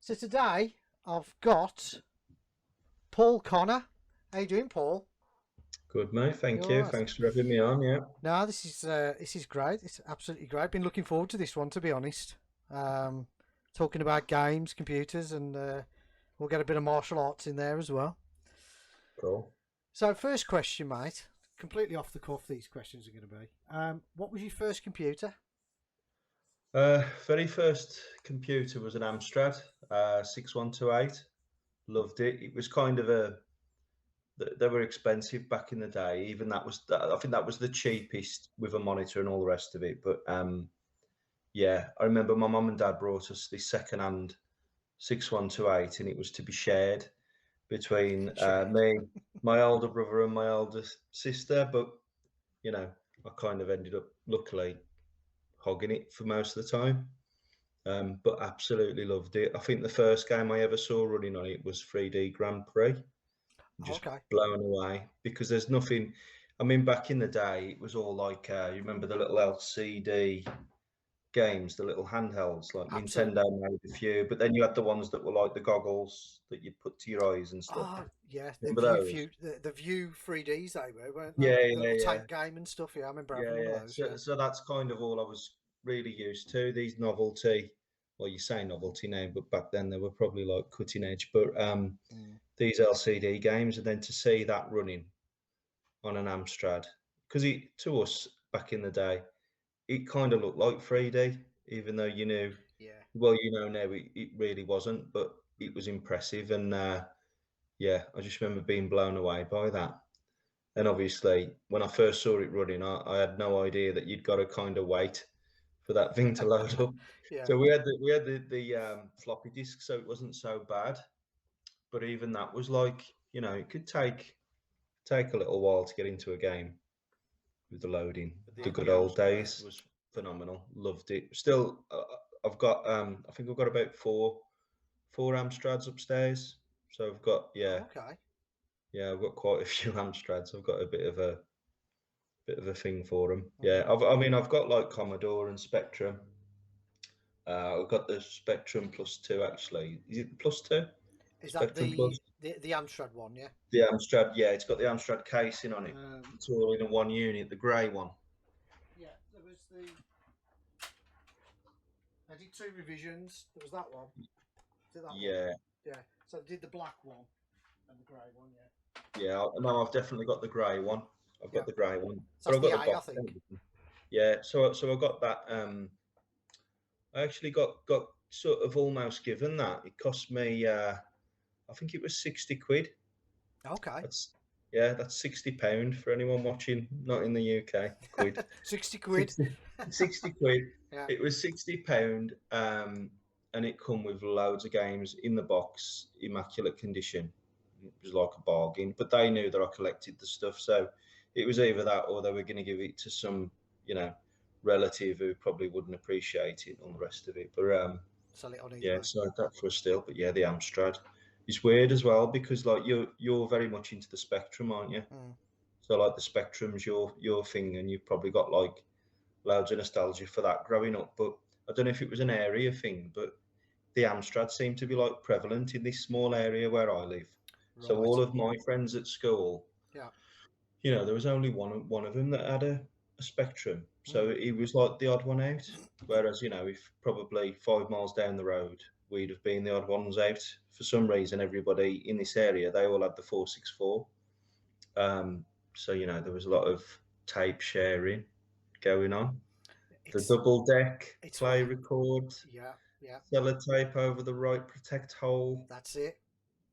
So today I've got Paul Connor. How you doing, Paul? Good, mate. You Thank all you. right? Thanks for having me on. Yeah. No, this is great. It's absolutely great. Been looking forward to this one, to be honest. Um, Talking about games, computers, and we'll get a bit of martial arts in there as well. Cool. So, first question, mate. Completely off the cuff. These questions are going to be. What was your first computer? Very first computer was an Amstrad 6128. Loved it. It was kind of they were expensive back in the day. Even that was, I think that was the cheapest with a monitor and all the rest of it. But yeah, I remember my mum and dad brought us this second-hand 6128, and it was to be shared between Shared. me, my older brother, and my older sister. But you know, I kind of ended up luckily hogging it for most of the time. But absolutely loved it. I think the first game I ever saw running on it was 3D Grand Prix. Just Okay. blown away because there's nothing. I mean, back in the day, it was all like you remember the little LCD games, the little handhelds, like Absolutely. Nintendo made a few, but then you had the ones that were like the goggles that you put to your eyes and stuff. Oh, yeah. The Remember View, those? View, the View 3Ds they were, weren't they? Yeah, The yeah, little yeah. tank game and stuff. Yeah, I remember having Yeah, one of yeah. those. So, Yeah. so that's kind of all I was really used to. These novelty, well, you say novelty now, but back then they were probably like cutting edge. But Mm. these LCD games, and then to see that running on an Amstrad, because it to us back in the day, it kind of looked like 3D, even though you knew, Yeah. well, now it really wasn't, but it was impressive. And yeah, I just remember being blown away by that. And obviously, when I first saw it running, I had no idea that you'd got to kind of wait for that thing to load up. Yeah. So we had the floppy disk, so it wasn't so bad. But even that was like, it could take a little while to get into a game with the loading. But the Yeah. good old days was phenomenal. Loved it. Still, I've got I think I've got about four Amstrads upstairs. So I've got Oh, okay. I've got quite a few Amstrads. I've got a bit of a thing for them. Yeah, Mm. I mean, I've got like Commodore and Spectrum. I've got the Spectrum Plus Two actually. Is it the Plus Two? Is that Spectrum Plus. the Amstrad one? Yeah. The Amstrad, yeah, it's got the Amstrad casing on it. Um, It's all in a one unit, the grey one. yeah. There was the. I did two revisions. There was that one. Is it that one? Yeah, Yeah. So I did the black one and the grey one. Yeah. yeah. No, I've definitely got the grey one. I've Yeah. got the grey one, So but that's I've got the the A, I box and think. everything. Yeah, so I got that. I actually got sort of almost given that. It cost me. I think it was 60 quid. Okay. That's that's £60 for anyone watching, not in the UK. Quid. 60 quid. 60, 60 quid. Yeah. It was £60, and it come with loads of games in the box, immaculate condition. It was like a bargain, but they knew that I collected the stuff, so it was either that or they were going to give it to some, you know, relative who probably wouldn't appreciate it and all the rest of it. But Sell it on yeah, eBay. so that for a still. But yeah, the Amstrad is weird as well because like you're very much into the Spectrum, aren't you? Mm. So like the Spectrum's your thing, and you've probably got like loads of nostalgia for that growing up. But I don't know if it was an area thing, but the Amstrad seemed to be like prevalent in this small area where I live. So all Right. of my friends at school, Yeah. there was only one of them that had a Spectrum. Mm. So he was like the odd one out. Whereas, if probably 5 miles down the road, we'd have been the odd ones out. For some reason, everybody in this area, they all had the 464. Um, so, there was a lot of tape sharing going on. The It's double deck, it's play fine. record, Yeah. Yeah. sellotape over the right protect hole. That's it.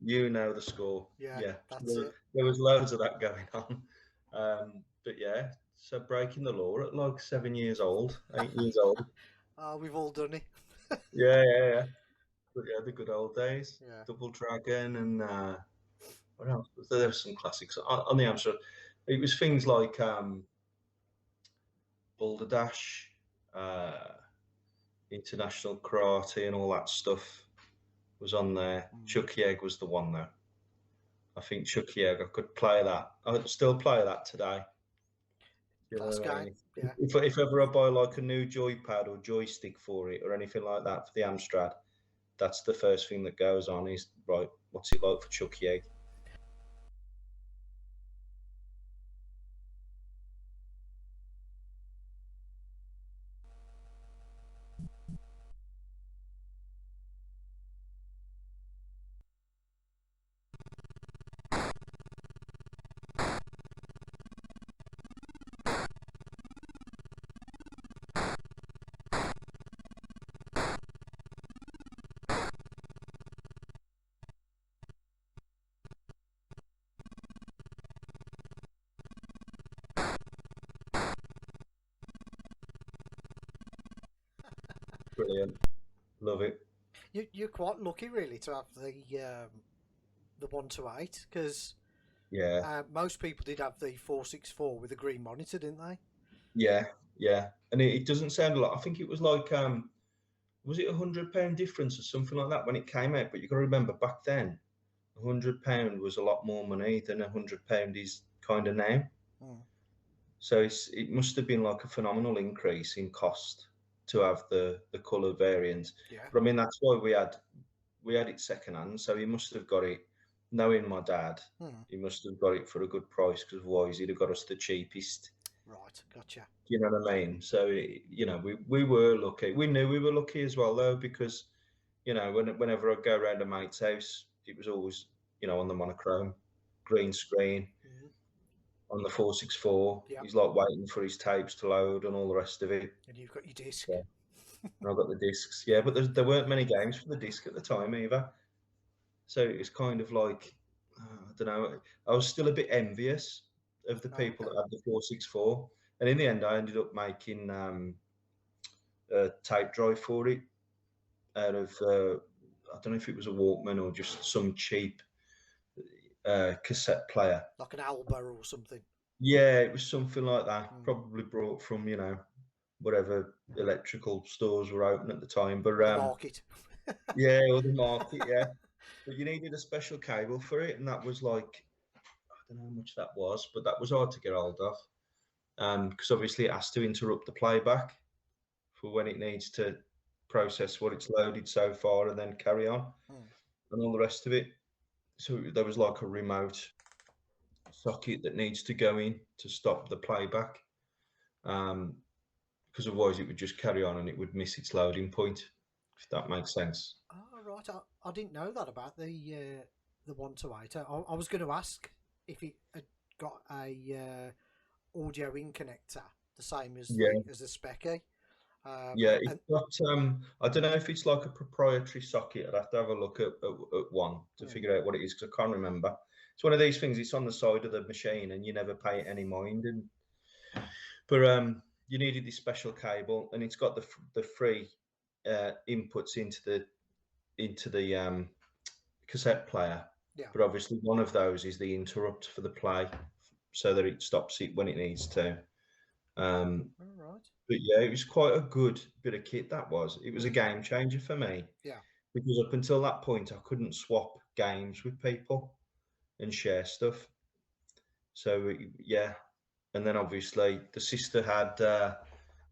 You know the score. Yeah. Yeah, That's there, it. there was loads of that going on. But yeah, so breaking the law at like 7 years old, 8 years old. Oh, we've all done it. Yeah, yeah, yeah. But yeah, the good old days. Yeah. Double Dragon and what else? There was some classics on the Amstrad. It was things like Boulder Dash, uh, International Karate, and all that stuff was on there. Mm. Chucky Egg was the one though. I think Chucky Egg. I could play that. I would still play that today. You know Class what I game. mean? Yeah. If ever I buy like a new joypad or joystick for it or anything like that for the Amstrad, that's the first thing that goes on is, right, what's it like for Chucky egg? Brilliant, love it. You're quite lucky, really, to have the 128 because Yeah, most people did have the 464 with a green monitor, didn't they? yeah, yeah. And it doesn't sound a lot. I think it was like was it £100 difference or something like that when it came out? But you got to remember back then, £100 was a lot more money than £100 is kind of now. Mm. So it must have been like a phenomenal increase in cost to have the colour variant. Yeah. But I mean that's why we had it second hand. So he must have got it. Knowing my dad, Mm. he must have got it for a good price because otherwise he'd have got us the cheapest. Right, gotcha. Do you know what I mean? So we were lucky. We knew we were lucky as well though because whenever I go around a mate's house, it was always on the monochrome, green screen Mm. on the 464. Yeah, He's like waiting for his tapes to load and all the rest of it. and you've got your disc. Yeah. And I've got the discs. Yeah, but there weren't many games for the disc at the time either. So it was kind of like, I don't know. I was still a bit envious of the Oh, people okay. that had the 464. And in the end, I ended up making a tape drive for it out of, I don't know if it was a Walkman or just some cheap cassette player. Like an Alba or something. Yeah, it was something like that. Mm. Probably brought from, whatever electrical stores were open at the time. But Or the market. yeah, or the market, yeah. But you needed a special cable for it, and that was like, I don't know how much that was, but that was hard to get hold of. Because obviously it has to interrupt the playback for when it needs to process what it's loaded so far and then carry on Mm. and all the rest of it. So there was like a remote socket that needs to go in to stop the playback. Because otherwise it would just carry on and it would miss its loading point, if that makes sense. Oh, right. I didn't know that about the 128. I was going to ask if it had got a audio in connector, the same as Yeah, the Specky. yeah, it's And got. I don't know if it's like a proprietary socket. I'd have to have a look at one to mm, figure out what it is because I can't remember. It's one of these things. It's on the side of the machine, and you never pay it any mind. But you needed this special cable, and it's got the free inputs into the cassette player. yeah. But obviously, one of those is the interrupt for the play, so that it stops it when it needs to. Um, All right. but yeah, it was quite a good bit of kit. That was. It was a Mm, game changer for me yeah. because up until that point, I couldn't swap games with people and share stuff. So yeah, and then obviously the sister had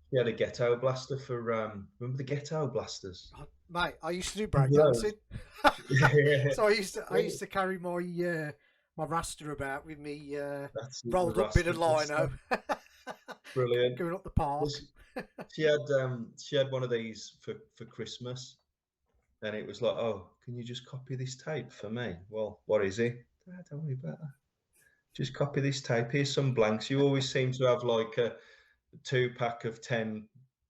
she had a ghetto blaster for remember the ghetto blasters? Mate, I used to do Remember breakdancing. those? So I Yeah, used to carry my raster about with me that's it, the rolled up bit Rasta of blaster. lino Brilliant. going up the park. Well, she had one of these for Christmas, and it was like, oh, can you just copy this tape for me? Well, what is it? "Ah, don't worry about that. Just copy this tape. Here's some blanks. You always seem to have like a 2 pack of 10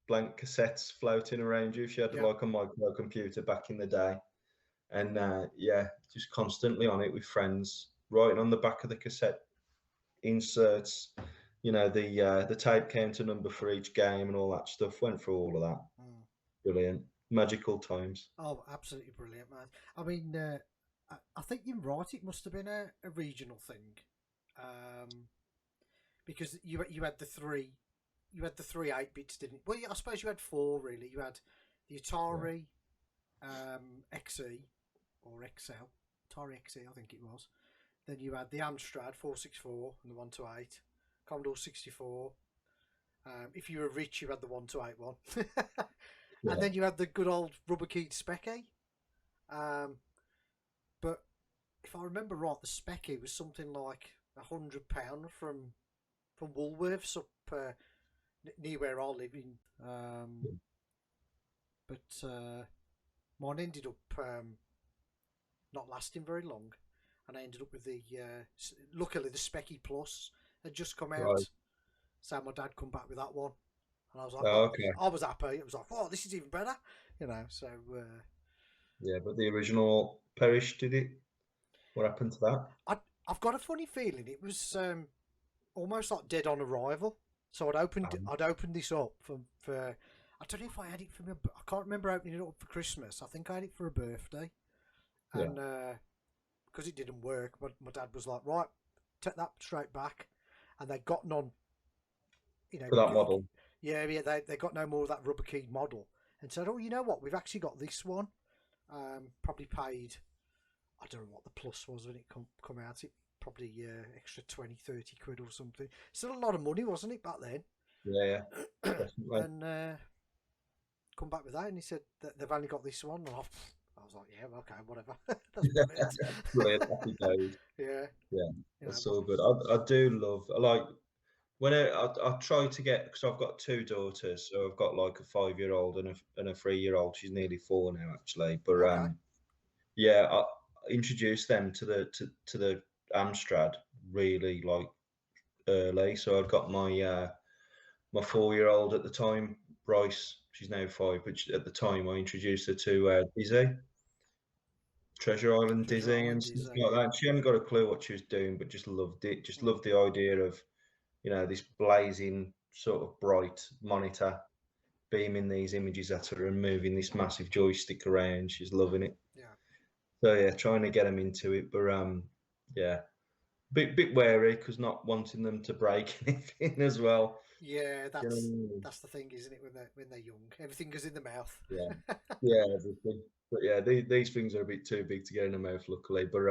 blank cassettes floating around you. If you had Yeah. like a microcomputer back in the day, and yeah, just constantly on it with friends, writing on the back of the cassette inserts. The tape counter number for each game and all that stuff. Went through all of that. Mm. Brilliant, magical times. Oh, absolutely brilliant, man. I mean, I think you're right. It must have been a regional thing, um, because you had the three, 8 bits, didn't you? Well, I suppose you had four really. You had the Yeah, Atari XE or XL, Atari XE, I think it was. Then you had the Amstrad 464 and the 128, Commodore 64. If you were rich, you had the 128 one. And yeah, then you had the good old rubber keyed Specky. Um, but if I remember right, the Specky was something like £100 from Woolworths up near where I live in. But mine ended up not lasting very long, and I ended up with the luckily the Specky Plus had just come Right. out, so my dad come back with that one, and I was like, Oh, oh, okay. I was happy. It was like, oh, this is even better, you know. So Yeah, but the original perished, did it? What happened to that? I I've got a funny feeling it was almost like dead on arrival. So Um, I'd opened this up for I don't know if I had it for my I can't remember opening it up for Christmas. I think I had it for a birthday, yeah, and because it didn't work, my dad was like, right, take that straight back, and they got none. You know, for that model. yeah, they got no more of that rubber keyed model, and said, oh, you know what, we've actually got this one. Probably paid, I don't know what the plus was when it come out. It probably extra 20, 30 quid or something. Still a lot of money, wasn't it, back then? Yeah, yeah, definitely. And come back with that, and he said that they've only got this one. And I was like, yeah, okay, whatever. That's brilliant. Brilliant, happy days. Yeah, Yeah, you know, that's all good. I do love. I like when I try to get because I've got two daughters, so I've got like a 5-year old and a 3-year old. She's nearly 4 now, actually. But okay, yeah, I introduced them to the Amstrad really like early. So I've got my 4-year old at the time, Bryce. She's now 5, but at the time I introduced her to Dizzy, Treasure Island Treasure Dizzy, Island and stuff is like that. She hadn't got a clue what she was doing, but just loved it. Just mm, loved the idea of this blazing sort of bright monitor beaming these images at her and moving this massive joystick around. She's loving it. yeah, So yeah, trying to get them into it, but yeah, bit wary because not wanting them to break anything as well. yeah. Do you know what I mean? That's the thing, isn't it? When they're young, everything goes in the mouth. Yeah, yeah, everything. But yeah, these things are a bit too big to get in her mouth, luckily. But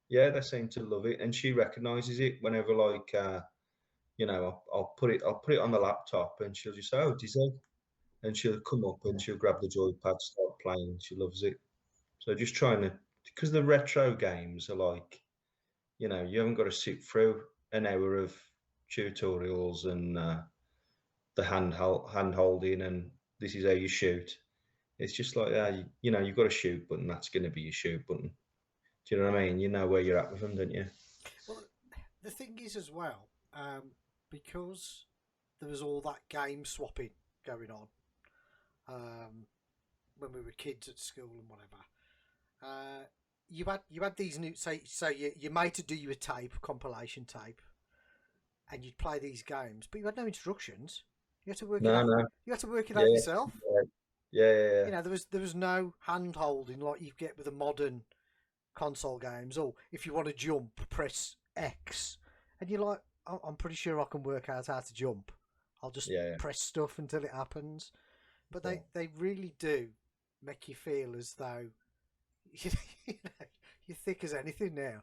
yeah, they seem to love it, and she recognises it whenever, like, I'll put it on the laptop, and she'll just say, "Oh, Dizzy," and she'll come up and she'll grab the joypad, start playing. She loves it. So just trying to, because the retro games are like, you haven't got to sit through an hour of tutorials and the hand holding and this is how you shoot. It's just like, you've got a shoot button. That's going to be your shoot button. Do you know what I mean? You know where you're at with them, don't you? Well, the thing is as well, because there was all that game swapping going on um, when we were kids at school and whatever. You had these new say you made to do you a tape compilation tape, and you'd play these games, but you had no instructions. You had to work it No, out. no. You had to work it Yeah, out yourself. yeah, yeah, yeah, yeah. You know, there was no hand holding like you get with the modern console games. Or if you want to jump, press X, and you're like, I'm pretty sure I can work out how to jump. I'll just Yeah, press stuff until it happens. But yeah. they really do make you feel as though you know, you're thick as anything now.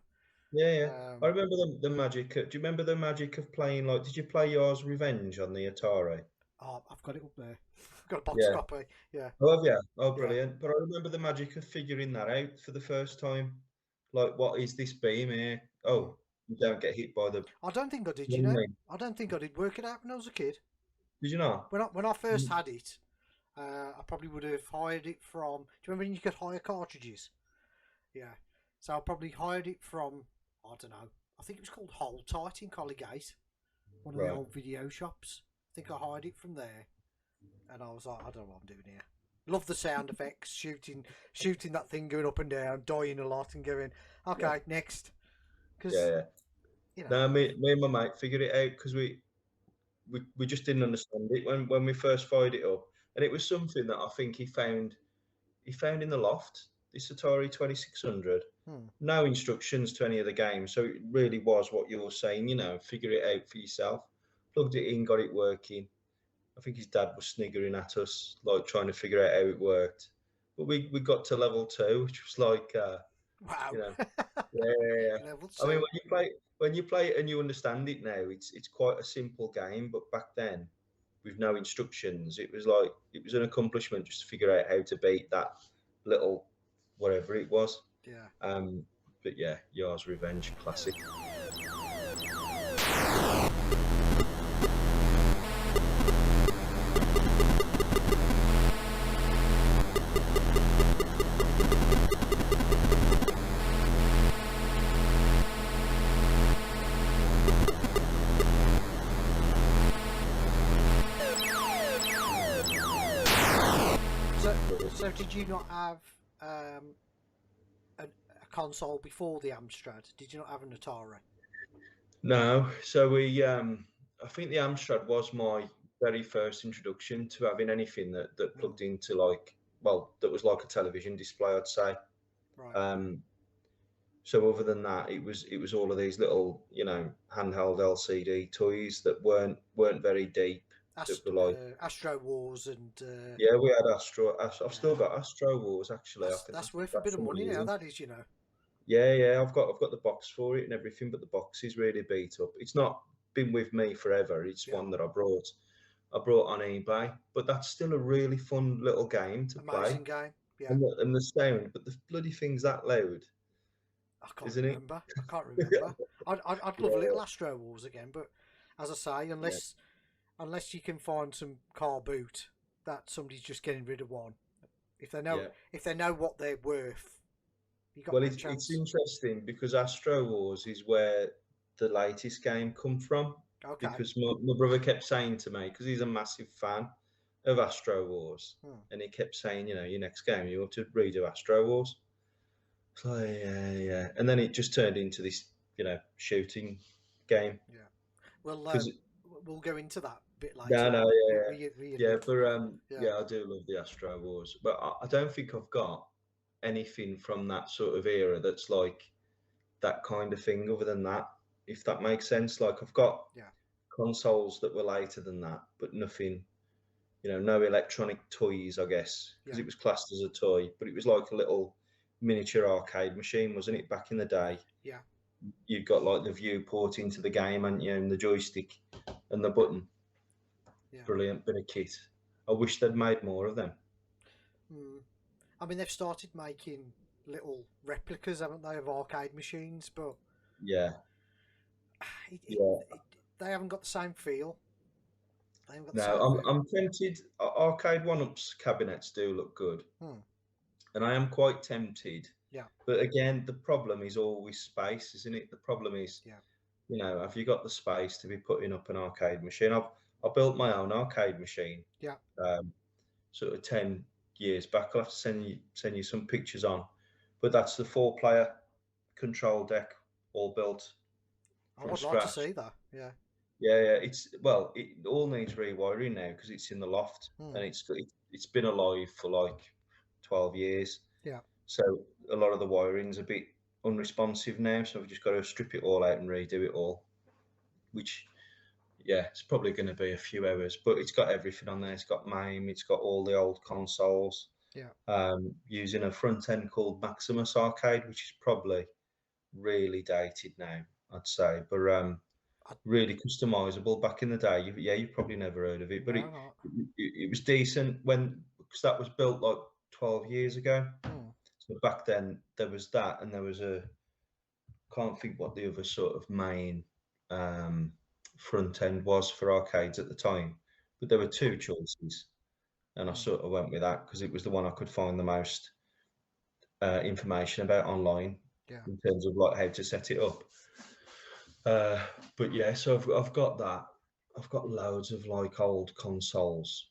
Yeah, yeah. I Um, remember the magic. Do you remember the magic of playing? Like, did you play Yours Revenge on the Atari? oh, I've got it up there. I've got a box Yeah. copy. Yeah, Oh, have you? Oh, yeah. brilliant. But I remember the magic of figuring that out for the first time. Like, what is this beam here? Mm. Oh, you don't get hit by the I don't think I did. You know, enemy. I don't think I did work it out when I was a kid. Did you not? When I first Mm. had it, I probably would have hired it from. Do you remember when you could hire cartridges? Yeah. So I probably hired it from. I don't know. I think it was called Hold Tight in Colligate, one of the Right. old video shops. I think I hired it from there, and I was like, I don't know what I'm doing here. Love the sound effects, shooting that thing going up and down, dying a lot, and going, Yeah. okay, next, Yeah, because yeah. you know, No, me and my mate figured it out because we just didn't understand it when we first fired it up, and it was something that I think he found in the loft. This Atari 2600. hmm, No instructions to any of the games, so it really was what you were saying. Figure it out for yourself. Plugged it in, got it working. I think his dad was sniggering at us, like trying to figure out how it worked. But we got to level 2, which was like, you wow, know, yeah, yeah, yeah. level I mean, two. when you play it and you understand it now, it's quite a simple game. But back then, with no instructions, it was like it was an accomplishment just to figure out how to beat that little whatever it was. Yeah. But yeah, Yar's Revenge, classic. So did you not have a console before the Amstrad? Did you not have an Atari? No, so I think the Amstrad was my very first introduction to having anything that plugged into like, well, that was like a television display, I'd say. Right. So other than that, it was all of these little, handheld LCD toys that weren't very deep. That were like, Astro Wars and yeah, we had I've still yeah, got Astro Wars actually. I think that's worth a bit that's of some money now. reason. That is, you know. Yeah, I've got the box for it and everything, but the box is really beat up. It's not been with me forever. It's Yeah. one that I brought on eBay, but that's still a really fun little game to play. Amazing game. Yeah. And the sound, but the bloody thing's that loud, I can't isn't it? remember. I can't remember. I'd love a Yeah, little Astro Wars again, but as I say, yeah, unless you can find some car boot that somebody's just getting rid of one. yeah. If they know what they're worth, you got Well, no it's chance. interesting because Astro Wars is where the latest game come from. Okay. Because my brother kept saying to me, because he's a massive fan of Astro Wars, Hmm. and he kept saying, your next game you ought to redo Astro Wars. So yeah, yeah, and then it just turned into this, shooting game. Yeah. Well, Because we'll go into that a bit no, later no, on. yeah, yeah, Really. but Yeah. yeah, I do love the Astro Wars, but I don't think I've got anything from that sort of era that's like that kind of thing. Other than that, if that makes sense, like I've got Yeah. consoles that were later than that, but nothing, no electronic toys, I guess, because Yeah. it was classed as a toy, but it was like a little miniature arcade machine, wasn't it? Back in the day, Yeah. you've got like the viewport into the game, and the joystick and the button. Yeah. Brilliant bit of kit. I wish they'd made more of them. Hmm. I mean, they've started making little replicas, haven't they, of arcade machines? But Yeah, it, it, yeah. it, they haven't got the same feel. They haven't got the No, same feel. I'm tempted. Arcade one-ups cabinets do look good, Hmm. and I am quite tempted. Yeah. But again, the problem is always space, isn't it? The problem is, Yeah. have you got the space to be putting up an arcade machine? I built my own arcade machine, Yeah. um, sort of 10 years back. I'll have to send you some pictures on, but that's the four-player control deck, all built I from would like to scratch. see that. Yeah. Yeah, it all needs rewiring now because it's in the loft Hmm. and it's been alive for like 12 years. Yeah. So a lot of the wiring's a bit unresponsive now, so we've just got to strip it all out and redo it all. Which, yeah, it's probably going to be a few hours, but it's got everything on there. It's got MAME, it's got all the old consoles. Yeah. Using a front end called Maximus Arcade, which is probably really dated now, I'd say. But I, really customizable back in the day. You've probably never heard of it, but no, not. it was decent because that was built like 12 years ago. Hmm. So back then there was that, and there was can't think what the other sort of main um, front end was for arcades at the time, but there were two choices, and I Hmm. sort of went with that because it was the one I could find the most information about online Yeah. in terms of like how to set it up. Uh, but yeah, so I've got that. I've got loads of like old consoles.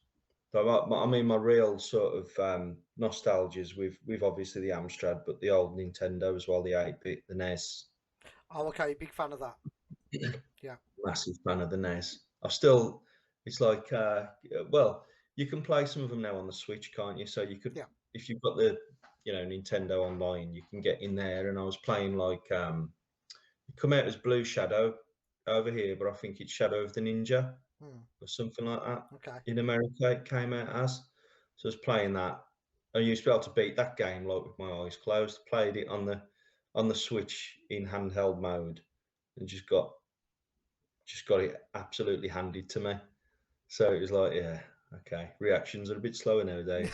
So I mean, my real sort of nostalgia is with obviously the Amstrad, but the old Nintendo as well, the 8-bit, the NES. Oh, okay. Big fan of that. Yeah. Massive fan of the NES. I've still, it's like, well, you can play some of them now on the Switch, can't you? So you could, Yeah. if you've got the, Nintendo Online, you can get in there. And I was playing like, it come out as Blue Shadow over here, but I think it's Shadow of the Ninja Hmm. or something like that. Okay. In America, it came out as. So I was playing that. I used to be able to beat that game like with my eyes closed. Played it on the Switch in handheld mode, and just got it absolutely handed to me. So it was like, yeah, Okay, reactions are a bit slower nowadays.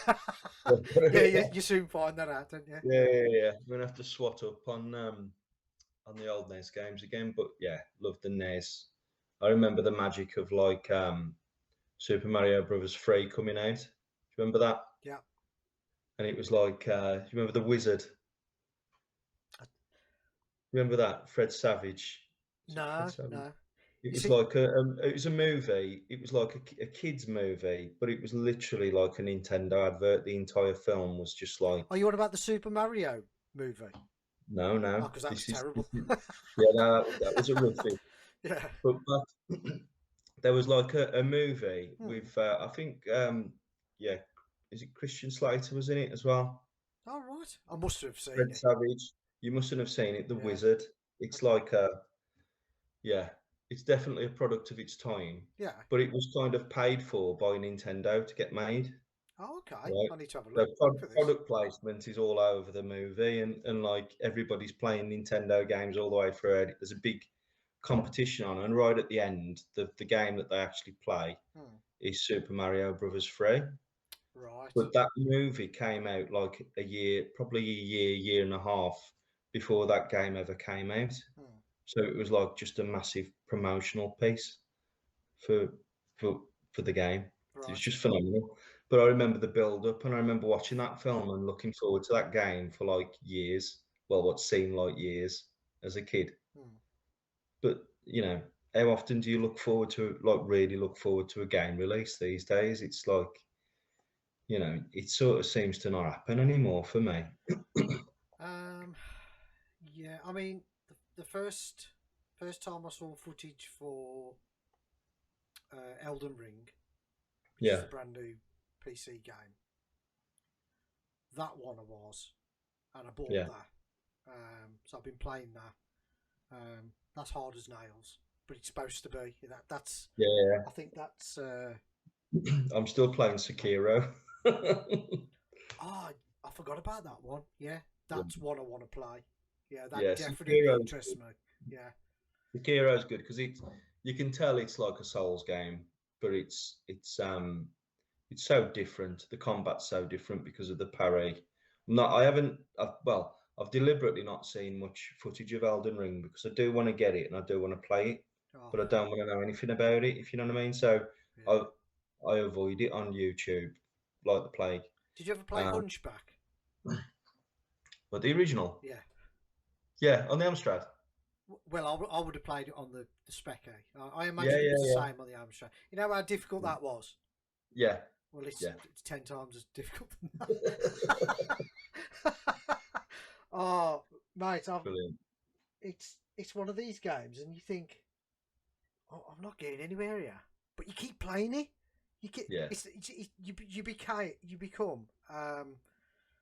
Yeah, you soon find that out, don't you? Yeah. I'm gonna have to swat up on the old NES games again. But yeah, love the NES. I remember the magic of like Super Mario Brothers 3 coming out. Do you remember that? Yeah. And it was like, you remember the wizard? Remember that Fred Savage? Is it Fred No, Savage? no. It You was see, like it was a movie. It was like a kids movie, but it was literally like a Nintendo advert. The entire film was just like, are you on about the Super Mario movie? no, Oh, no, because that was this terrible. is yeah, no, that was a rough thing. Yeah. But there was like a movie Hmm. with I think yeah, is it Christian Slater was in it as well? All right. I must have seen Fred it. Savage. You mustn't have seen it. The Yeah. Wizard. It's like a yeah, it's definitely a product of its time, Yeah. but it was kind of paid for by Nintendo to get made, Oh, okay. right? I need to have a So look for this. product placement is all over the movie, and like everybody's playing Nintendo games all the way through it. There's a big competition on, and right at the end, the game that they actually play Hmm. is Super Mario Brothers 3. Right. But that movie came out like a year, probably a year and a half before that game ever came out. Hmm. So it was like just a massive promotional piece for for for the game. It was Right. just phenomenal. But I remember the build up, and I remember watching that film and looking forward to that game for like years. Well, what seemed like years as a kid. Hmm. But how often do you look forward to like really look forward to a game release these days? It's like, it sort of seems to not happen anymore for me. Um. Yeah. I mean, the first time I saw footage for Elden Ring, which is Yeah, the brand new PC game, that one I was, and I bought yeah, that. So I've been playing that. That's hard as nails, but it's supposed to be. That's. yeah. I think that's. I'm still playing Sekiro. Oh, I forgot about that one. Yeah, that's one I want to play. Yeah, that Yeah, definitely Sekiro's interests good. me. Yeah. Sekiro's good because you can tell it's like a Souls game, but it's so different. The combat's so different because of the parry. I haven't. Well, I've deliberately not seen much footage of Elden Ring because I do want to get it and I do want to play it, Oh, but I don't want to know anything about it. If you know what I mean. So yeah. I I avoid it on YouTube like the plague. Did you ever play Um, Hunchback? but the original, Yeah. yeah, on the Amstrad. Well, I would have played it on the Spec A. I Yeah, imagine it was the yeah, same on the Amstrad. You know how difficult that was? yeah, Well, yeah, it's 10 times as difficult than yeah. that. Oh, mate, Brilliant. it's one of these games, and you think, oh, I'm not getting anywhere here, but you keep playing it. You get Yeah, you become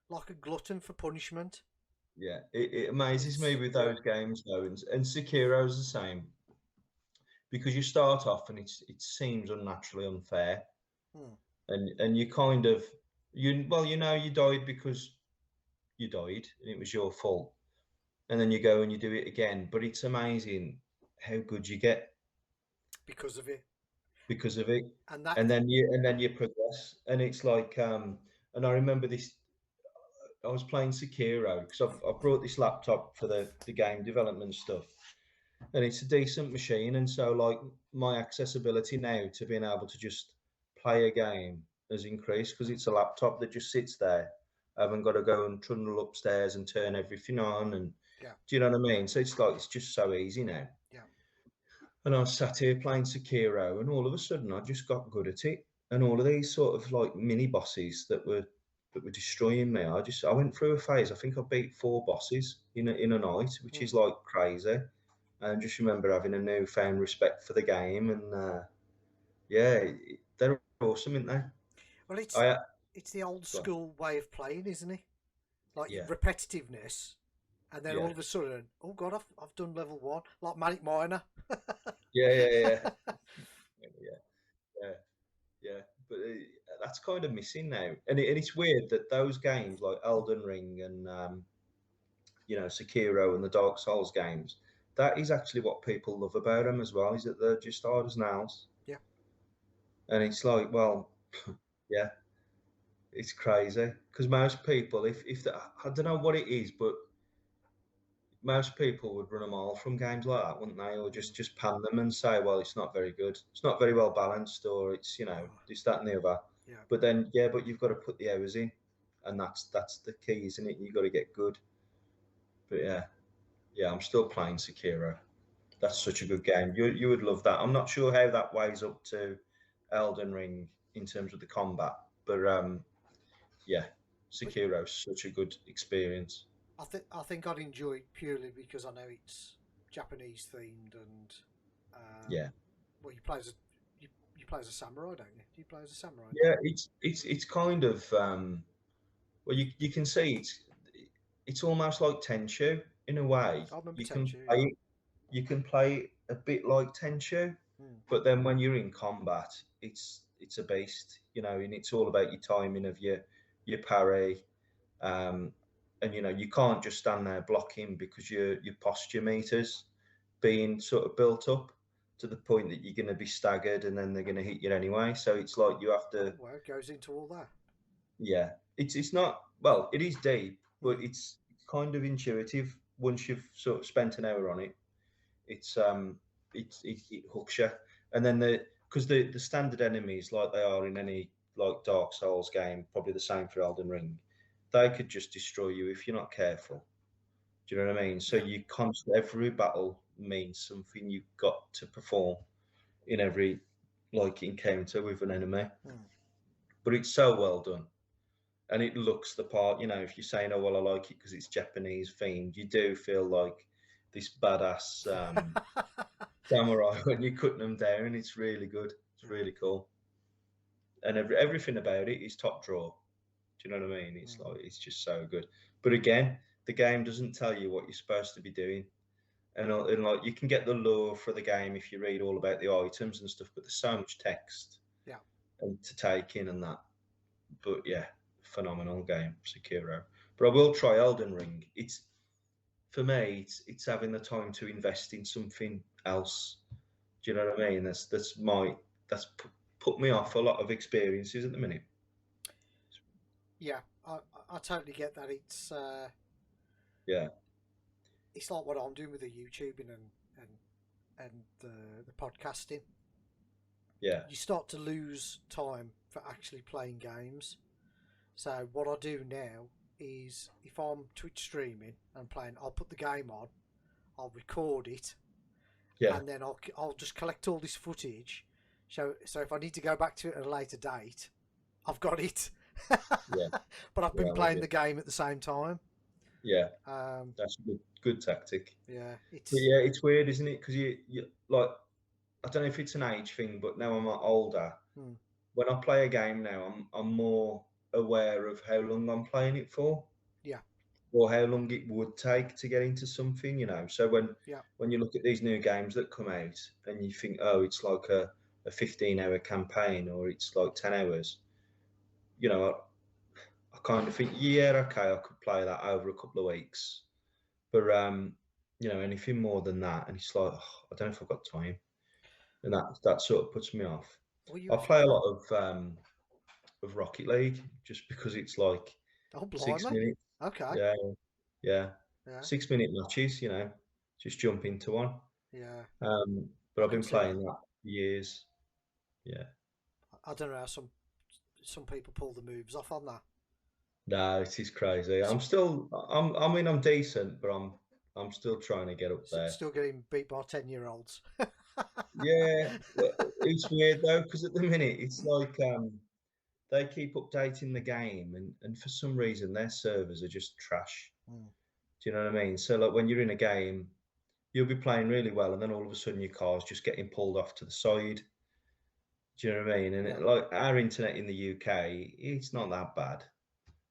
like a glutton for punishment. yeah. It amazes me It's with yeah. those games though, and Sekiro's the same because you start off and it seems unnaturally unfair, Hmm. and you kind of you died because you died and it was your fault, and then you go and you do it again, but it's amazing how good you get Because of it, because of it, and that and then you progress, and it's like and I remember this. I was playing Sekiro because I've brought this laptop for the game development stuff, and it's a decent machine. And so, like, my accessibility now to being able to just play a game has increased because it's a laptop that just sits there. I haven't got to go and trundle upstairs and turn everything on. And yeah, do you know what I mean? So it's like it's just so easy now. yeah. And I was sat here playing Sekiro, and all of a sudden I just got good at it. And all of these sort of like mini bosses that were destroying me. I went through a phase. I think I beat 4 bosses in a night, which Hmm. is like crazy. And just remember having a newfound respect for the game, and yeah, they're awesome, aren't they? Well, I it's the old Go on. school way of playing, isn't it? Like Yeah, repetitiveness, and then all yeah, of a sudden, oh god, I've done level one, like Manic Miner. yeah, yeah, yeah, yeah. But that's kind of missing now, and it's weird that those games like Elden Ring and Sekiro and the Dark Souls games, that is actually what people love about them as well. Is that they're just hard as nails, Yeah, and it's like, well. Yeah, it's crazy because most people, if I don't know what it is, but most people would run them all from games like that, wouldn't they? Or Mm. just pan them and say, well, it's not very good, it's not very well balanced, or it's Oh, this, that, and the other. yeah. But then, yeah, but you've got to put the hours in, and that's the key, isn't it? You've got to get good. But yeah, I'm still playing Sekiro. That's Right. such a good game. You would love that. I'm not sure how that weighs up to Elden Ring in terms of the combat, but yeah, But Sekiro's such a good experience. I think I'd enjoy it purely because I know it's Japanese themed and Yeah, um, well, you, you play as a samurai, don't you? Do you play as a samurai? yeah, it's kind of well, you can see it's almost like Tenchu in a way. I remember You can Tenchu. play Yeah. it, you can play it a bit like Tenchu, Mm. but then when you're in combat, it's a beast, and it's all about your timing of your parry, um, and you can't just stand there blocking because your posture meters being sort of built up to the point that you're going to be staggered and then they're going to hit you anyway. So it's like you have Oh to, well, it goes into all that. yeah. It's not, well, it is deep, but Mm. it's kind of intuitive once you've sort of spent an hour on it. It's it hooks you, and then because the standard enemies like they are in any like Dark Souls game, probably the same for Elden Ring. They could just destroy you if you're not careful. Do you know what I mean? So Yeah. you constantly every battle means something you've got to perform in every like encounter with an enemy. Mm. But it's so well done, and it looks the part. If you're saying, "Oh well, I like it because it's Japanese themed," you do feel like this badass samurai when you're cutting them down, and it's really good. It's Yeah. really cool, and everything about it is top draw. Do you know what I mean? It's Mm. like it's just so good. But again, the game doesn't tell you what you're supposed to be doing, and like you can get the lore for the game if you read all about the items and stuff. But there's so much text Yeah. and to take in and that. But yeah, phenomenal game, Sekiro. But I will try Elden Ring. It's for me, it's having the time to invest in something else. Do you know what I mean? That's put me off a lot of experiences at the minute. Yeah. I totally get that. Yeah, It's like what I'm doing with the YouTubing and the podcasting. yeah, You start to lose time for actually playing games. So what I do now is if I'm Twitch streaming and playing, I'll put the game on, I'll record it, yeah, and then I'll just collect all this footage. So if I need to go back to it at a later date, I've got it. yeah, But I've yeah. been I'm with playing you. the game at the same time. Yeah, Um, that's a good tactic. yeah, But it's yeah, it's weird, isn't it? Because you like I don't know if it's an age thing, but now I'm older. hmm, When I play a game now, I'm more aware of how long I'm playing it for, yeah, or how long it would take to get into something. So yeah, when you look at these new games that come out and you think, oh, it's like a 15-hour campaign or it's like 10 hours, I kind of think, yeah, okay, I could play that over a couple of weeks. But anything more than that, and it's like, oh, I don't know if I've got time, and that sort of puts me off. well, I play a lot of Rocket League just because it's like oh, six blimey. minutes. Okay. Yeah, yeah, Yeah, 6 minute matches. Just jump into one. yeah. But I I've can been see playing that. that for years. Yeah, I don't know how some people pull the moves off on that. no, it is crazy. S- I mean, I'm decent, but I'm still trying to get up there. Still getting beat by 10-year-olds. Yeah, well, it's weird though because at the minute it's like they keep updating the game, and for some reason their servers are just trash. Mm. Do you know what I mean? So like when you're in a game, you'll be playing really well, and then all of a sudden your car's just getting pulled off to the side. Do you know what I mean? And Yeah. like our internet in the UK, it's not that bad.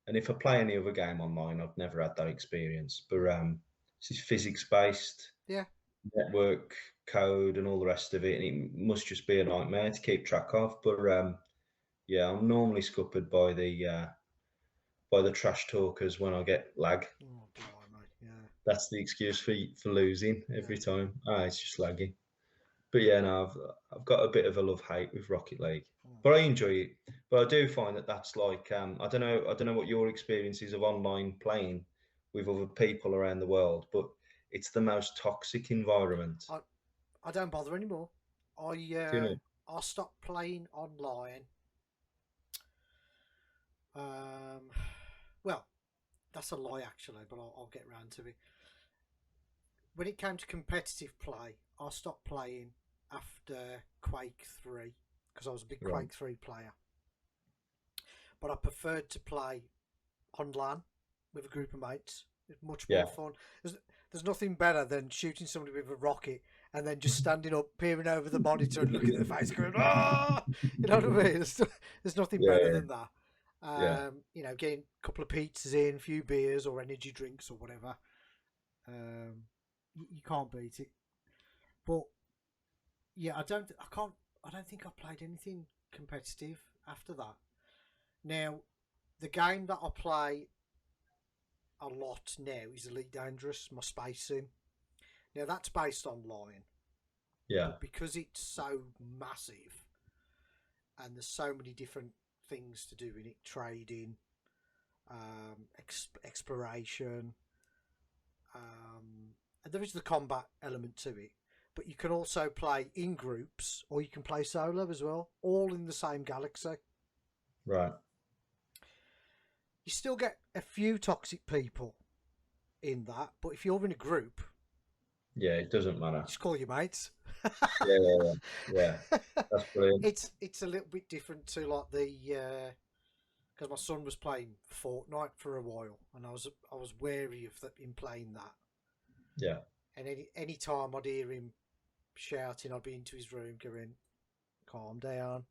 And if I play any other game online, I've never had that experience. But Mm. this is physics based, Yeah. network code, and all the rest of it, and it must just be a nightmare to keep track of. But yeah, I'm normally scuppered by the trash talkers when I get lag. Oh, blimey. Yeah. That's the excuse for losing Yeah. every time. Ah, it's just laggy. But yeah, no, I've got a bit of a love hate with Rocket League, Mm. but I enjoy it. But I do find that that's like I don't know what your experience is of online playing with other people around the world, but it's the most toxic environment. I I don't bother anymore. I Do you know? I stopped playing online. Um, well, that's a lie actually, but I'll get round to it. When it came to competitive play, I stopped playing after Quake 3 because I was a big Right. Quake 3 player. But I preferred to play on LAN with a group of mates. It's much Yeah. more fun. There's nothing better than shooting somebody with a rocket and then just standing up, peering over the monitor and looking at the face, going, "Ah!" You know what I mean? There's nothing better Yeah. than that. Yeah. Getting a couple of pizzas in, a few beers or energy drinks or whatever. You can't beat it. But yeah, I don't think I've played anything competitive after that. Now, the game that I play a lot now is Elite Dangerous, my space sim. Now that's based online, Yeah. but because it's so massive and there's so many different things to do in it, trading, exploration, and there is the combat element to it. But you can also play in groups or you can play solo as well, all in the same galaxy. Right. You still get a few toxic people in that, but if you're in a group, Yeah. It doesn't matter. just call your mates. Yeah. Yeah. Yeah. Yeah. That's brilliant. It's a little bit different to like the because my son was playing Fortnite for a while, and I was wary of him playing that. Yeah. And any time I'd hear him shouting, I'd be into his room going, "Calm down,"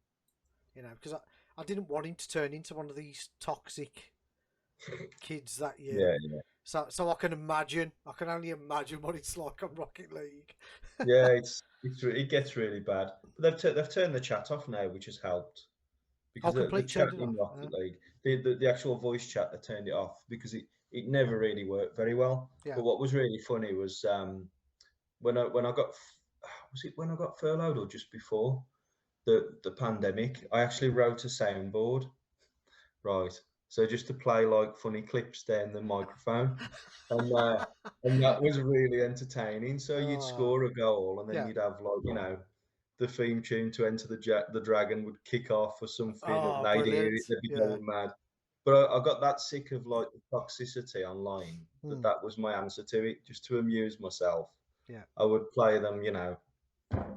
because I didn't want him to turn into one of these toxic kids that you. Yeah. Yeah. So I can only imagine what it's like on Rocket League. Yeah. It gets really bad. But they've turned the chat off now, which has helped. I'll Because the complete chat turned it in off. Rocket League, the actual voice chat, they turned it off because it never really worked very well. Yeah. But what was really funny was when I got was it when I got furloughed or just before the pandemic, I actually wrote a soundboard, right? So just to play like funny clips down the microphone, and uh, and that was really entertaining. So you'd Oh, score a goal, and then yeah. you'd have like the theme tune to Enter the Dragon would kick off or something, and Oh, they'd hear it, brilliant. they'd be Yeah. going mad. But I got that sick of like the toxicity online that Hmm. that was my answer to it, just to amuse myself. Yeah. I would play them,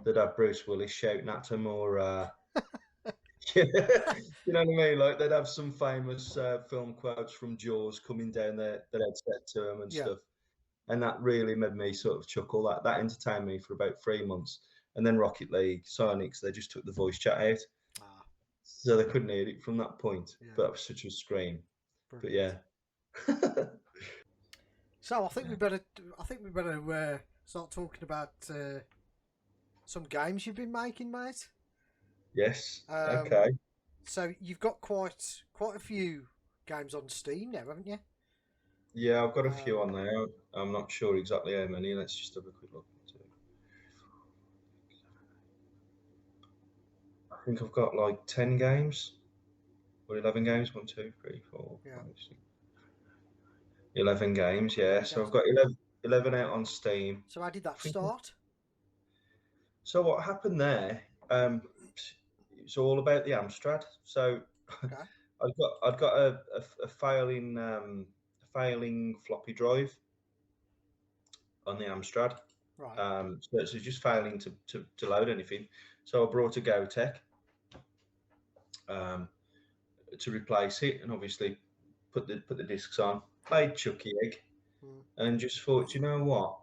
they'd have Bruce Willis shouting at them, or you know what I mean? Like they'd have some famous film quotes from Jaws coming down their headset to them and Yeah. stuff, and that really made me sort of chuckle. That entertained me for about 3 months, and then Rocket League, Sonics, they just took the voice chat out, Ah, so they couldn't hear it from that point. yeah. But that was such a scream. But Brilliant. yeah, So I think yeah. we better start talking about some games you've been making, mate. Yes. Um, Okay. so you've got quite a few games on Steam now, haven't you? Yeah, I've got a few Um, on there. I'm not sure exactly how many. Let's just have a quick look. I think I've got like 10 games or 11 games. One, two, three, four, yeah. five, six, 11 games. Yeah. 11 So games. I've got 11 out on Steam. So how did I that think. start? So what happened there? It's all about the Amstrad. So Okay. I'd got a failing floppy drive on the Amstrad. Right. So it's just failing to load anything. So I brought a GoTech um, to replace it, and obviously put the discs on. Played Chucky Egg, Mm, and just thought, you know what?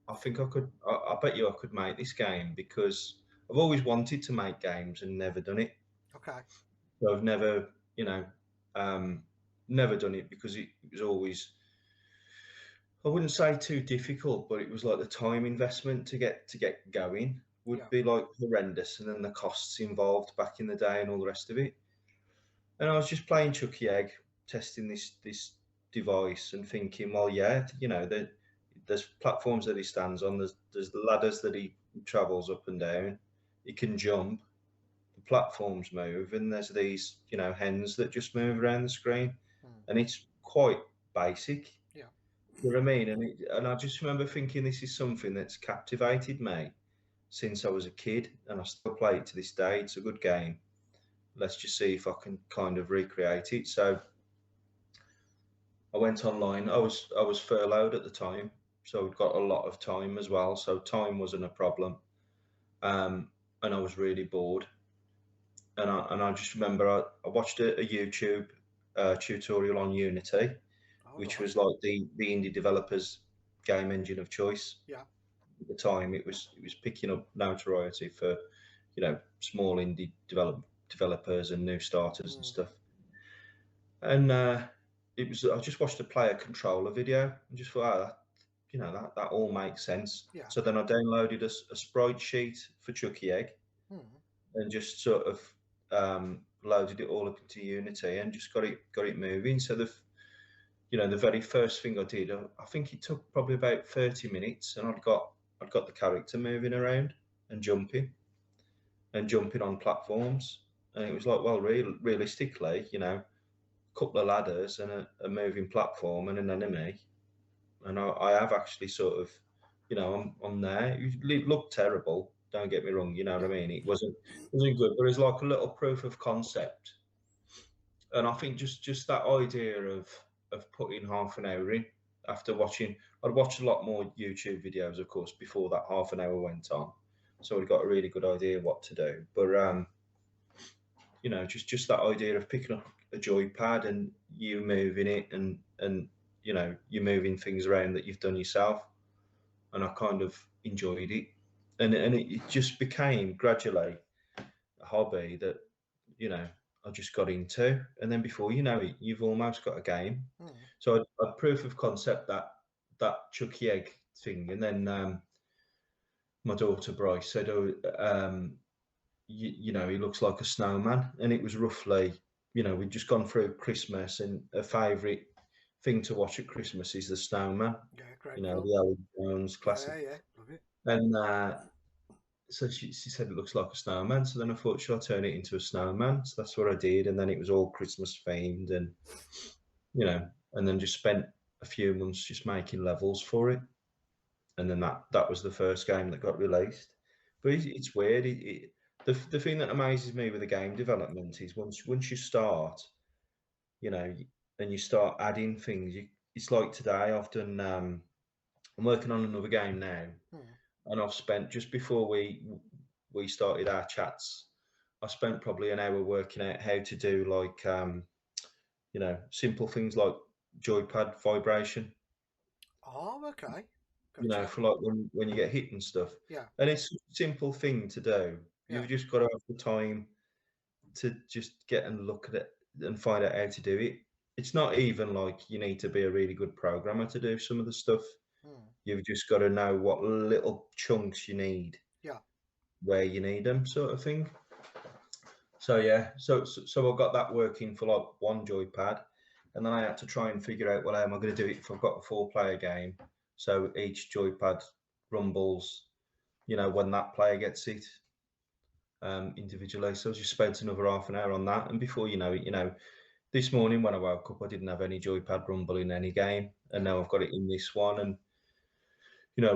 I think I could. I bet you I could make this game because I've always wanted to make games and never done it. okay. So I've never, you know, um, never done it because it was always, I wouldn't say too difficult, but it was like the time investment to get going would Yeah. be like horrendous, and then the costs involved back in the day and all the rest of it. And I was just playing Chucky Egg, testing this device and thinking, well, yeah, there's platforms that he stands on. There's the ladders that he travels up and down. He can jump. The platforms move, and there's these hens that just move around the screen, Mm. and it's quite basic. Yeah. You know what I mean? And I just remember thinking this is something that's captivated me since I was a kid, and I still play it to this day. It's a good game. Let's just see if I can kind of recreate it. So I went online. I was furloughed at the time, so I'd got a lot of time as well. So time wasn't a problem, um, and I was really bored. And I just remember I watched a YouTube tutorial on Unity, All which right. was like the indie developers' game engine of choice. Yeah. At the time, it was picking up notoriety for small indie developers and new starters and Mm. stuff. And I just watched a player controller video and just thought, that all makes sense. Yeah. So then I downloaded a sprite sheet for Chucky Egg Mm. and just sort of loaded it all up into Unity and just got it moving. So the very first thing I did, I think it took probably about 30 minutes, and I'd got the character moving around and jumping on platforms, and it was like, well, realistically, couple of ladders and a moving platform and an enemy, and I have actually sort of, I'm there. It looked terrible. Don't get me wrong. You know what I Yeah. mean? It wasn't good, but it's like a little proof of concept. And I think just that idea of putting half an hour in after watching, I'd watched a lot more YouTube videos, of course, before that half an hour went on, so I got a really good idea what to do. But just that idea of picking up a joypad and you moving it and you moving things around that you've done yourself, and I kind of enjoyed it, and it just became gradually a hobby that I just got into, and then before you know it, you've almost got a game. Mm. So I'd proof of concept that Chucky Egg thing, and then my daughter Bryce said, "Oh, he looks like a snowman," and it was roughly, we'd just gone through Christmas, and a favourite thing to watch at Christmas is the Snowman. Yeah. Great film. The Alan Jones classic, Yeah. Yeah. Love it. and so she said it looks like a snowman. So then I thought, should I turn it into a snowman? So that's what I did, and then it was all Christmas themed, and and then just spent a few months just making levels for it, and then that was the first game that got released. But it's weird. The thing that amazes me with the game development is once you start, you know, and you start adding things. It's like today. I'm working on another game now, Mm. and I've spent just before we started our chats. I spent probably an hour working out how to do like simple things like joypad vibration, Oh, okay. Gotcha. for like when you get hit and stuff. Yeah. And it's a simple thing to do. Yeah. You've just got to have the time to just get and look at it and find out how to do it. It's not even like you need to be a really good programmer to do some of the stuff. Mm. You've just got to know what little chunks you need, Yeah. where you need them, sort of thing. So yeah, so I got that working for like one joypad, and then I had to try and figure out, well, how am I going to do it if I've got a 4-player game? So each joypad rumbles, when that player gets it individually. So I just spent another half an hour on that, and before you know it, this morning when I woke up, I didn't have any joypad rumble in any game, and Yeah. now I've got it in this one, and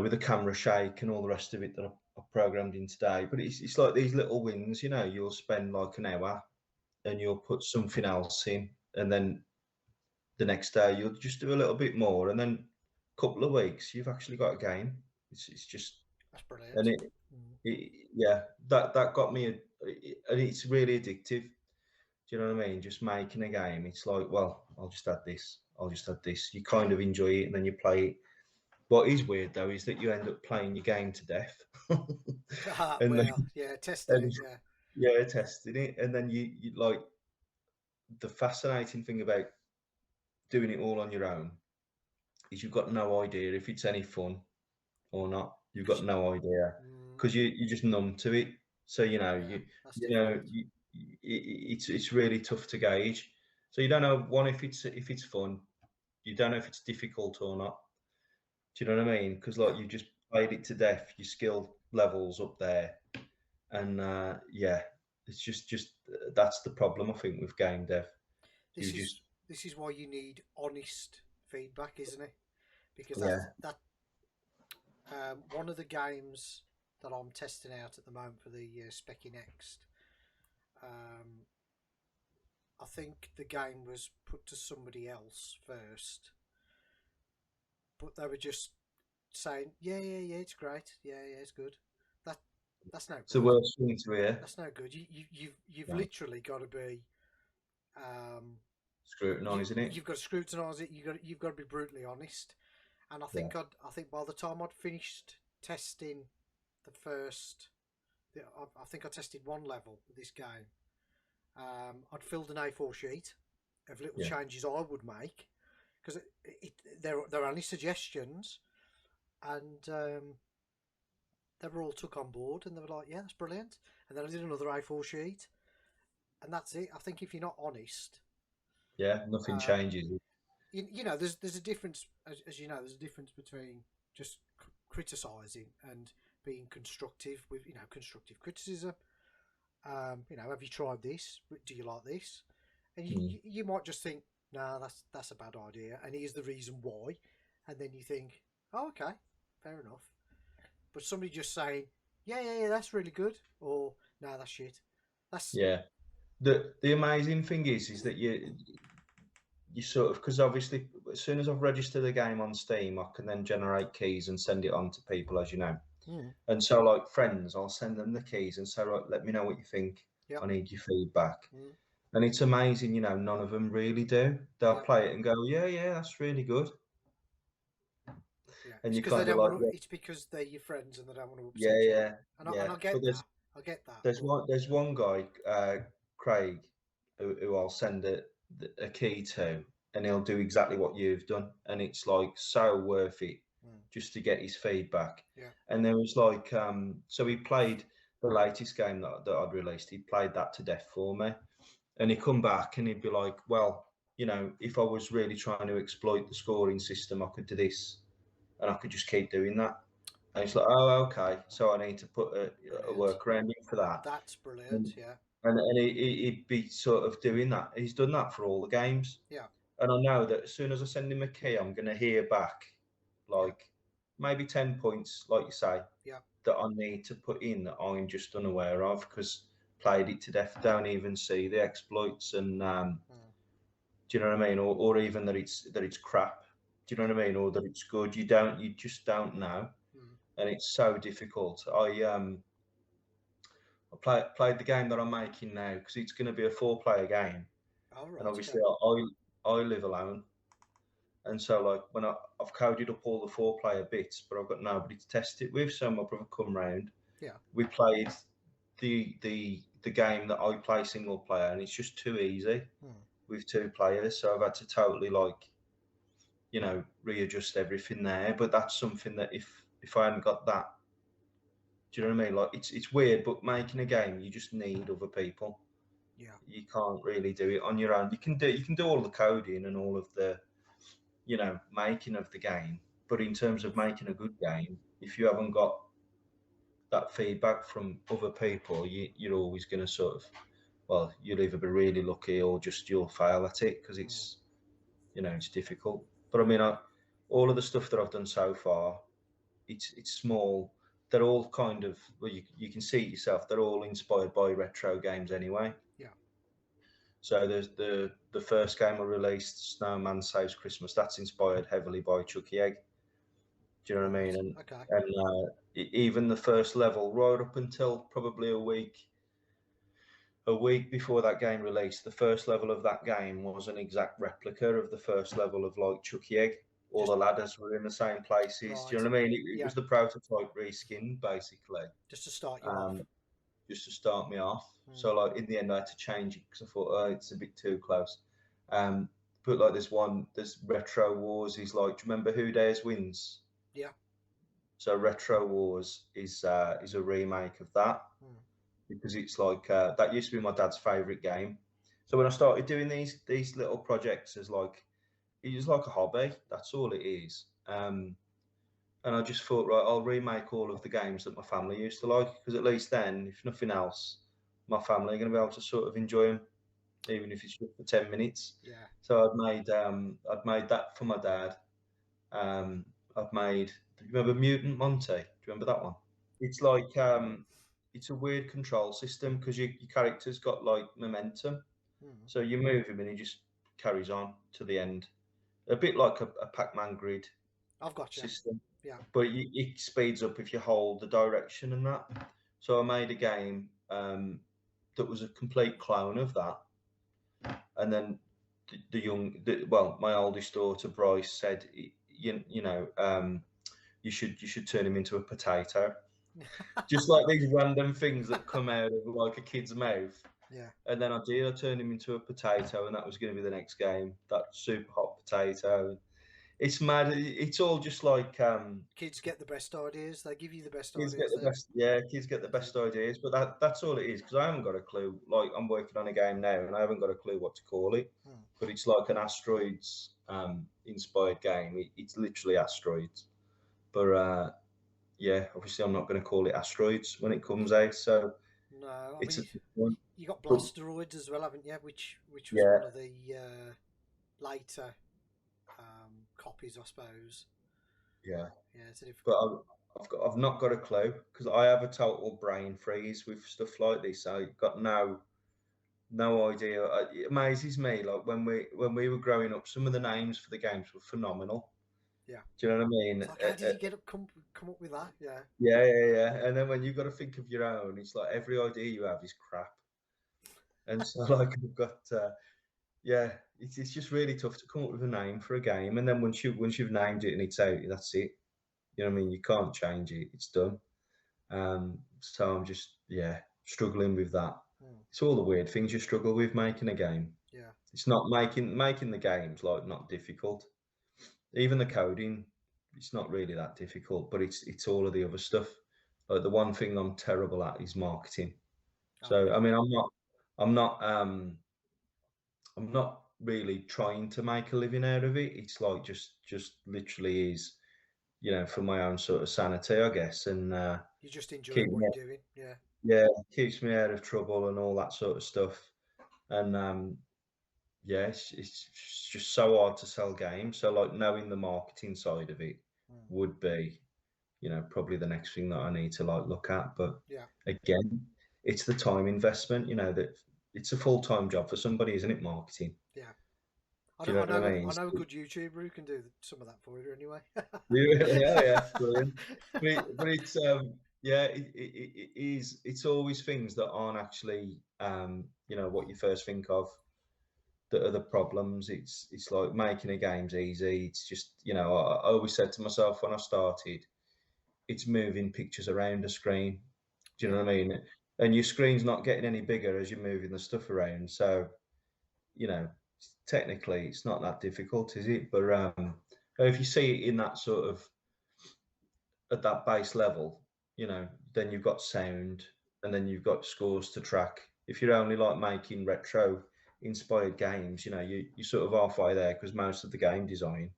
with the camera shake and all the rest of it that I programmed in today. But it's like these little wins, you'll spend like an hour and you'll put something else in, and then the next day you'll just do a little bit more, and then a couple of weeks you've actually got a game. It's just, That's and brilliant. Mm. yeah, that got me, and it's really addictive. Do you know what I mean? Just making a game. It's like, well, I'll just add this. I'll just add this. You kind of enjoy it, and then you play it. What is weird though is that you end up playing your game to death, and then Well, yeah. Testing and it. Yeah. yeah, testing it, and then you like, the fascinating thing about doing it all on your own is you've got no idea if it's any fun or not. You've got 'Cause no idea mm, because you're just numb to it. So yeah, that's difficult. it's really tough to gauge. So you don't know, one, if it's fun. You don't know if it's difficult or not. Do you know what I mean? Because like Yeah. you just played it to death, your skill levels up there, and yeah, it's just that's the problem I think with game dev. You This is just this is why you need honest feedback, isn't it? Because that's yeah. that one of the games that I'm testing out at the moment for the Speccy Next. Um, I think the game was put to somebody else first, but they were just saying, "Yeah, yeah, yeah, it's great. Yeah, yeah, it's good." That that's no It's the good. worst thing to hear. That's no good. You've No, literally got to be um, scrutinising it. you've got to scrutinise it. You've got to be brutally honest. And Yeah, I think by the time I'd finished testing the first, I think I tested one level of this game. I'd filled an A4 sheet of little yeah. changes I would make because they're only suggestions, and they were all took on board, and they were like, "Yeah, that's brilliant." And then I did another A4 sheet, and that's it. I think if you're not honest, Yeah, nothing um, changes. you know, there's a difference, as you know, there's a difference between just criticizing and being constructive with constructive criticism. Have you tried this? Do you like this? And Mm. you might just think, nah, that's a bad idea, and here's the reason why, and then you think, oh, okay, fair enough. But somebody just saying, yeah, yeah, yeah, that's really good, or nah, that's shit. That's Yeah. The amazing thing is that you sort of, because obviously as soon as I've registered the game on Steam, I can then generate keys and send it on to people, as you know. mm, And so like friends, I'll send them the keys and say, right, let me know what you think. yep, I need your feedback. mm, And it's amazing, none of them really do. They'll yep, play it and go, yeah, yeah, that's really good. yeah. And It's you because they kind of don't like, want yeah, to. It's because they're your friends and they don't want to yeah, upset you. yeah, And yeah. I But get that. I get that. But there's one guy, Craig, who I'll send a key to, and he'll do exactly what you've done, and it's like so worth it mm, just to get his feedback. yeah, And there was like, so he played the latest game that I'd released. He played that to death for me, and he'd come back and he'd be like, well, if I was really trying to exploit the scoring system, I could do this, and I could just keep doing that. And it's like, oh, okay. So I need to put a brilliant. workaround in for that. That's brilliant. And, Yeah, he'd be sort of doing that. He's done that for all the games. yeah, And I know that as soon as I send him a key, I'm going to hear back yeah, like maybe 10 points, like you say, yeah, that I need to put in that I'm just unaware of because played it to death, don't even see the exploits. And mm, do you know what I mean? Or even that it's crap. Do you know yeah, what I mean? Or that it's good. You just don't know, mm. and it's so difficult. I played the game that I'm making now because it's going to be a 4-player game, All and right. obviously Okay. I live alone, and so like when I've coded up all the 4-player bits, but I've got nobody to test it with. So my brother come round. Yeah. We played the game that I play single player, and it's just too easy Mm, with 2 players. So I've had to totally like readjust everything there. But that's something that if I hadn't got that, do you know what I mean? Like it's weird, but making a game, you just need other people. yeah. You can't really do it on your own. You can do all the coding and all of the making of the game, but in terms of making a good game, if you haven't got that feedback from other people, you're always going to sort of, well, you'll either be really lucky or just you'll fail at it because Mm, it's difficult. But I mean, all of the stuff that I've done so far, it's small. They're all kind of, well, you can see it yourself. They're all inspired by retro games anyway. yeah. So there's the first game I released, Snowman Saves Christmas. That's inspired heavily by Chucky Egg. Do you know what I Right. mean? And Okay. and even the first level, right up until probably a week before that game released, the first level of that game was an exact replica of the first level of like Chucky Egg. All Just the ladders were in the same places. Do you right. know what I mean? It Yeah. was the prototype reskin basically. Just to start you off. Um, just to start me off. Mm, So like in the end, I had to change it because I thought, oh, it's a bit too close. Um, but like there's Retro Wars. Is like, do you remember Who Dares Wins? yeah. So Retro Wars is a remake of that Mm, because it's like that used to be my dad's favorite game. So when I started doing these little projects as like it's like a hobby. That's all it is. and I just thought, right, I'll remake all of the games that my family used to like, because at least then, if nothing else, my family are going to be able to sort of enjoy them, even if it's just for 10 minutes. Yeah. So I'd made that for my dad. I've made. Do you remember Mutant Monty? Do you remember that one? It's like it's a weird control system because your character's got like momentum, Mm. so you move him and he just carries on to the end. A bit like a Pac-Man grid I've got you. system, Yeah. but it speeds up if you hold the direction and that. So I made a game that was a complete clone of that, and then well, my oldest daughter Bryce said, you know, you should turn him into a potato. Just like these random things that come out of like a kid's mouth. Yeah. And then I did. I turned him into a potato, and that was going to be the next game. That super hot potato. It's mad. It's all just like Kids get the best ideas. They give you the best kids get ideas. the Then best. Yeah, kids get the they do. best ideas, but that's all it is. Because I haven't got a clue. Like I'm working on a game now, and I haven't got a clue what to call it. Mm. But it's like an asteroids inspired game. It's literally asteroids. But yeah, obviously I'm not going to call it asteroids when it comes out. So No, I it's mean a one. you got But Blasteroids as well, haven't you? Which was one yeah, of the later copies, I suppose. yeah. Yeah, it's a But difficult one. I've not got a clue because I have a total brain freeze with stuff like this. I got no idea. It amazes me. Like when we were growing up, some of the names for the games were phenomenal. Yeah, Do you know what I mean? it's like how did you come up with that? Yeah, Yeah, yeah, yeah. And then when you've got to think of your own, it's like every idea you have is crap. And so like I've got yeah, it's just really tough to come up with a name for a game. And then once you've named it and it's out, that's it. You know what I mean? You can't change it. It's done. So I'm just yeah struggling with that. mm, It's all the weird things you struggle with making a game. yeah, It's not making the games like not difficult. Even the coding, it's not really that difficult, but it's all of the other stuff. Like the one thing I'm terrible at is marketing. oh, So I okay, mean, I'm not I'm not really trying to make a living out of it. It's like just literally is, you know, for my own sort of sanity, I guess, and you're just enjoying keep what me, you're doing. Yeah, yeah, keeps me out of trouble and all that sort of stuff. And yeah, it's just so hard to sell games. So like knowing the marketing side of it mm, would be, you know, probably the next thing that I need to like look at. But yeah, again, it's the time investment, you know, that it's a full-time job for somebody, isn't it? Marketing. yeah. Do you know what I mean? I know a good YouTuber who can do some of that for you anyway. Yeah, yeah, brilliant. But it's yeah, it is. It's always things that aren't actually you know what you first think of that are the problems. It's like making a game's easy. It's just you know I always said to myself when I started, it's moving pictures around a screen. Do you Yeah, know what I mean? And your screen's not getting any bigger as you're moving the stuff around. So you know technically it's not that difficult, is it? But if you see it in that sort of at that base level, you know, then you've got sound and then you've got scores to track. If you're only like making retro inspired games, you know, you're sort of halfway there because most of the game design,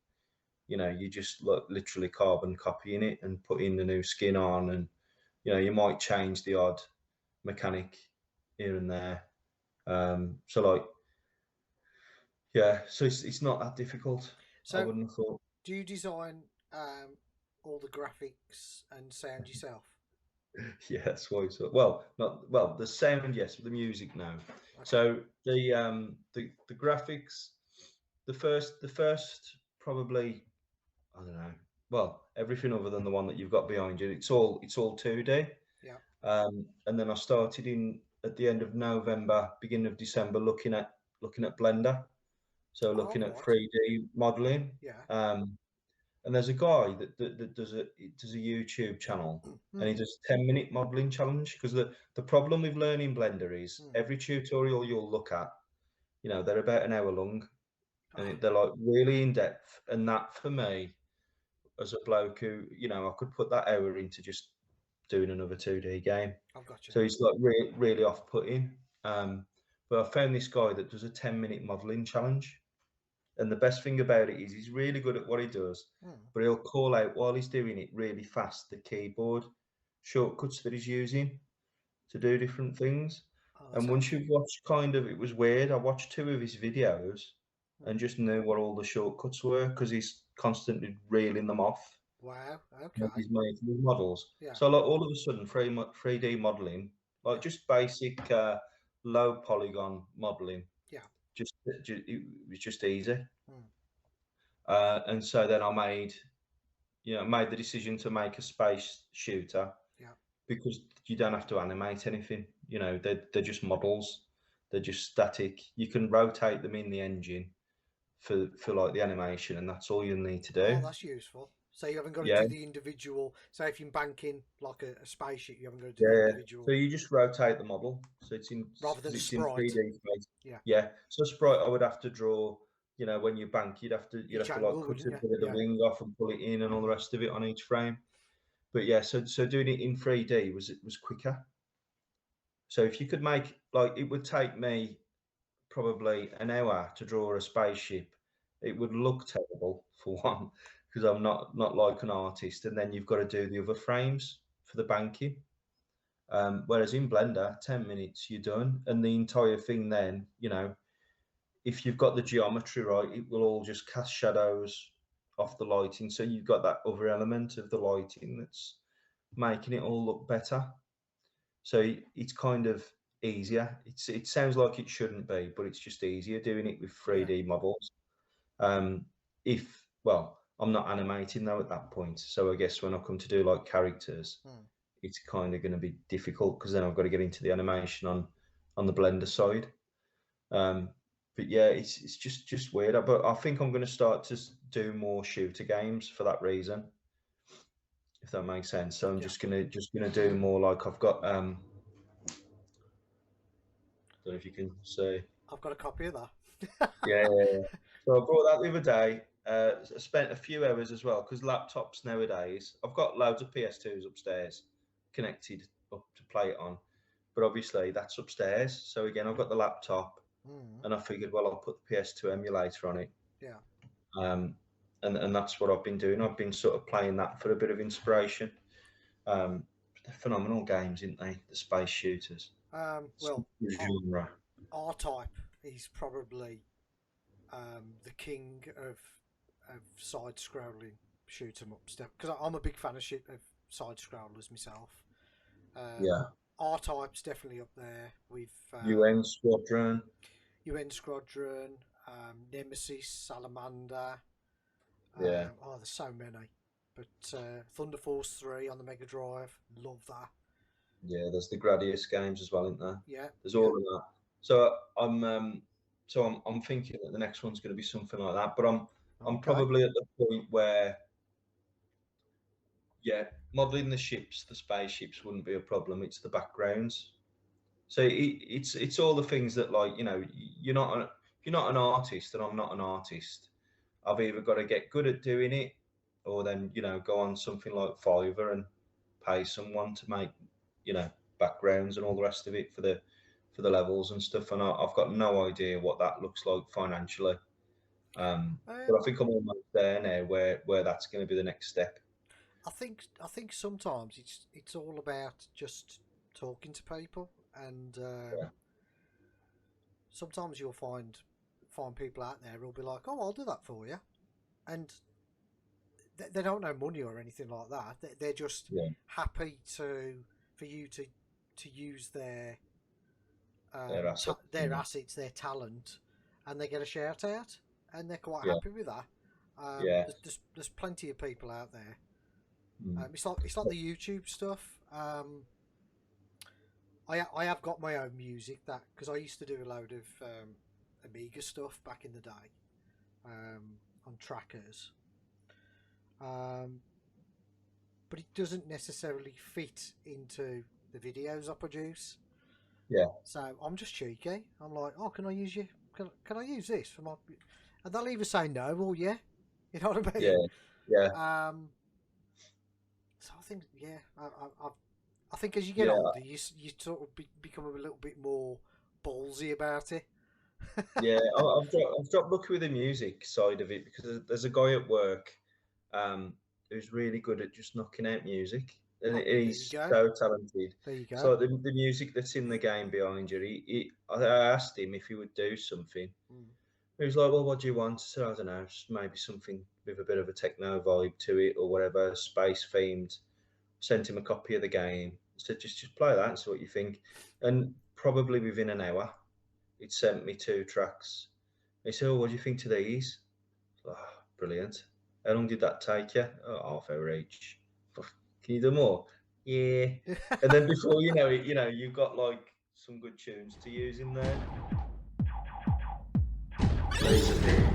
you know, you just look literally carbon copying it and putting the new skin on and, you know, you might change the odd mechanic here and there. So like, yeah, so it's not that difficult. I so wouldn't have thought. do you design all the graphics and sound yourself? Yeah, that's why it's well, not well, the sound, yes, but the music no. Okay. So the graphics, the first probably I don't know. Well, everything other than the one that you've got behind you, it's all 2D. Yeah. And then I started in at the end of November, beginning of December, looking at Blender. So Oh, looking at right. 3D modeling. Yeah. Um, and there's a guy that does a YouTube channel and he Mm. does 10-minute modeling challenge because the problem with learning Blender is Mm. every tutorial you'll look at, you know, they're about an hour long and Ah, they're like really in depth. And that for me, as a bloke who, you know, I could put that hour into just doing another 2D game. I've got you. So it's like really off putting. But I found this guy that does a 10-minute modeling challenge And the best thing about it is he's really good at what he does, Hmm. but he'll call out while he's doing it really fast the keyboard shortcuts that he's using to do different things. Oh, that's And once handy. you've watched kind of, it was weird. I watched two of his videos Hmm. and just knew what all the shortcuts were because he's constantly reeling them off Wow. when Okay. he's making his models. Yeah. So like all of a sudden, 3D modeling, like Yeah. just basic low polygon modeling, Yeah. it was just easy. Hmm. And so then made the decision to make a space shooter Yeah. because you don't have to animate anything. They're just models. They're just static. You can rotate them in the engine for like the animation, and that's all you need to Oh, do. that's useful. So you haven't got to Yeah, do the individual. So if you're banking like a spaceship, you haven't got to do the yeah. So individual you just rotate the model, so it's in rather than because a it's in three sprite. D space. Yeah. Yeah. So sprite, I would have to draw. When you bank, you'd Each have to like angle, cut wouldn't a you? bit of the Yeah. wing off and pull it in and all the rest of it on each frame. But yeah, so doing it in 3D was quicker. So if you could make like it would take me probably an hour to draw a spaceship. It would look terrible for one because I'm not like an artist, and then you've got to do the other frames for the banking. Whereas in Blender, 10 minutes you're done, and the entire thing then, if you've got the geometry right, it will all just cast shadows off the lighting. So you've got that other element of the lighting that's making it all look better. So it's kind of easier. It sounds like it shouldn't be, but it's just easier doing it with Yeah. 3D models. Um, if well, I'm not animating though at that point, so I guess when I come to do like characters, Hmm. it's kind of going to be difficult because then I've got to get into the animation on the Blender side. Um, but yeah, it's just weird. But I think I'm going to start to do more shooter games for that reason, if that makes sense. So I'm Yeah. just gonna do more like I've got. Don't know if you can see. I've got a copy of that. Yeah, yeah, yeah. So I brought that the other day. I spent a few hours as well because laptops nowadays. I've got loads of PS2s upstairs connected up to play it on, but obviously that's upstairs. So again, I've got the laptop, Hmm. and I figured, well, I'll put the PS2 emulator on it, Yeah. um, and that's what I've been doing. I've been sort of playing that for a bit of inspiration. Um, they're phenomenal games, aren't they? The space shooters. Well, Genre. R-Type is probably the king of side-scrolling shoot 'em up stuff because I'm a big fan of side-scrollers myself. Yeah. R-Type's definitely up there with UN Squadron. UN Squadron, Nemesis, Salamander. Yeah. There's so many. But Thunder Force 3 on the Mega Drive, love that. Yeah, there's the Gradius games as well, isn't there? Yeah, There's yeah. all of that. So I'm thinking that the next one's going to be something like that. But I'm Okay. probably at the point where yeah, modelling the ships, the spaceships wouldn't be a problem. It's the backgrounds. So it's all the things that like you're not an artist, and I'm not an artist. I've either got to get good at doing it, or then go on something like Fiverr and pay someone to make backgrounds and all the rest of it for the levels and stuff. And I've got no idea what that looks like financially. But I Um, think I'm almost there now, where that's going to be the next step. I think sometimes it's all about just talking to people, and Yeah, sometimes you'll find people out there who'll be like, "Oh, I'll do that for you," and they don't know money or anything like that. They're just yeah, happy for you to use their assets. their assets, their talent, and they get a shout out, and they're quite Yeah, happy with that. yeah, There's plenty of people out there. mm, It's like the YouTube stuff. I have got my own music that because I used to do a load of Amiga stuff back in the day on trackers, um, but it doesn't necessarily fit into the videos I produce. yeah, So I'm just cheeky. I'm like, oh, can I use you? Can I use this for my? And they'll either say no or yeah. You know what I yeah, mean? yeah, Um, so I think yeah, I think as you get yeah. older, you sort of become a little bit more ballsy about it. Yeah, I've dropped lucky with the music side of it because there's a guy at work um, who's really good at just knocking out music, and Oh, there you he's go. so talented. There you go. So the music that's in the game behind you, I asked him if he would do something. Mm. He was like, "Well, what do you want?" I said, "I don't know, maybe something with a bit of a techno vibe to it or whatever, space themed." Sent him a copy of the game. I said, just play that and see what you think. And probably within an hour, it sent me 2 tracks. He said, "Oh, what do you think to these?" Oh, brilliant. How long did that take you? Oh, half hour each. Can you do more? Yeah. And then before you know it, you've got like some good tunes to use in there. Laser beam.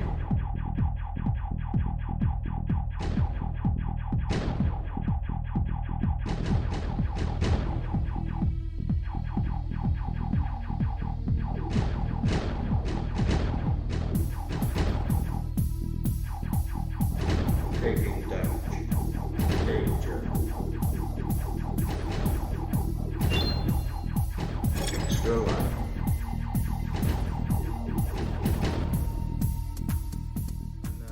Taking damage. Danger. Extra life. And,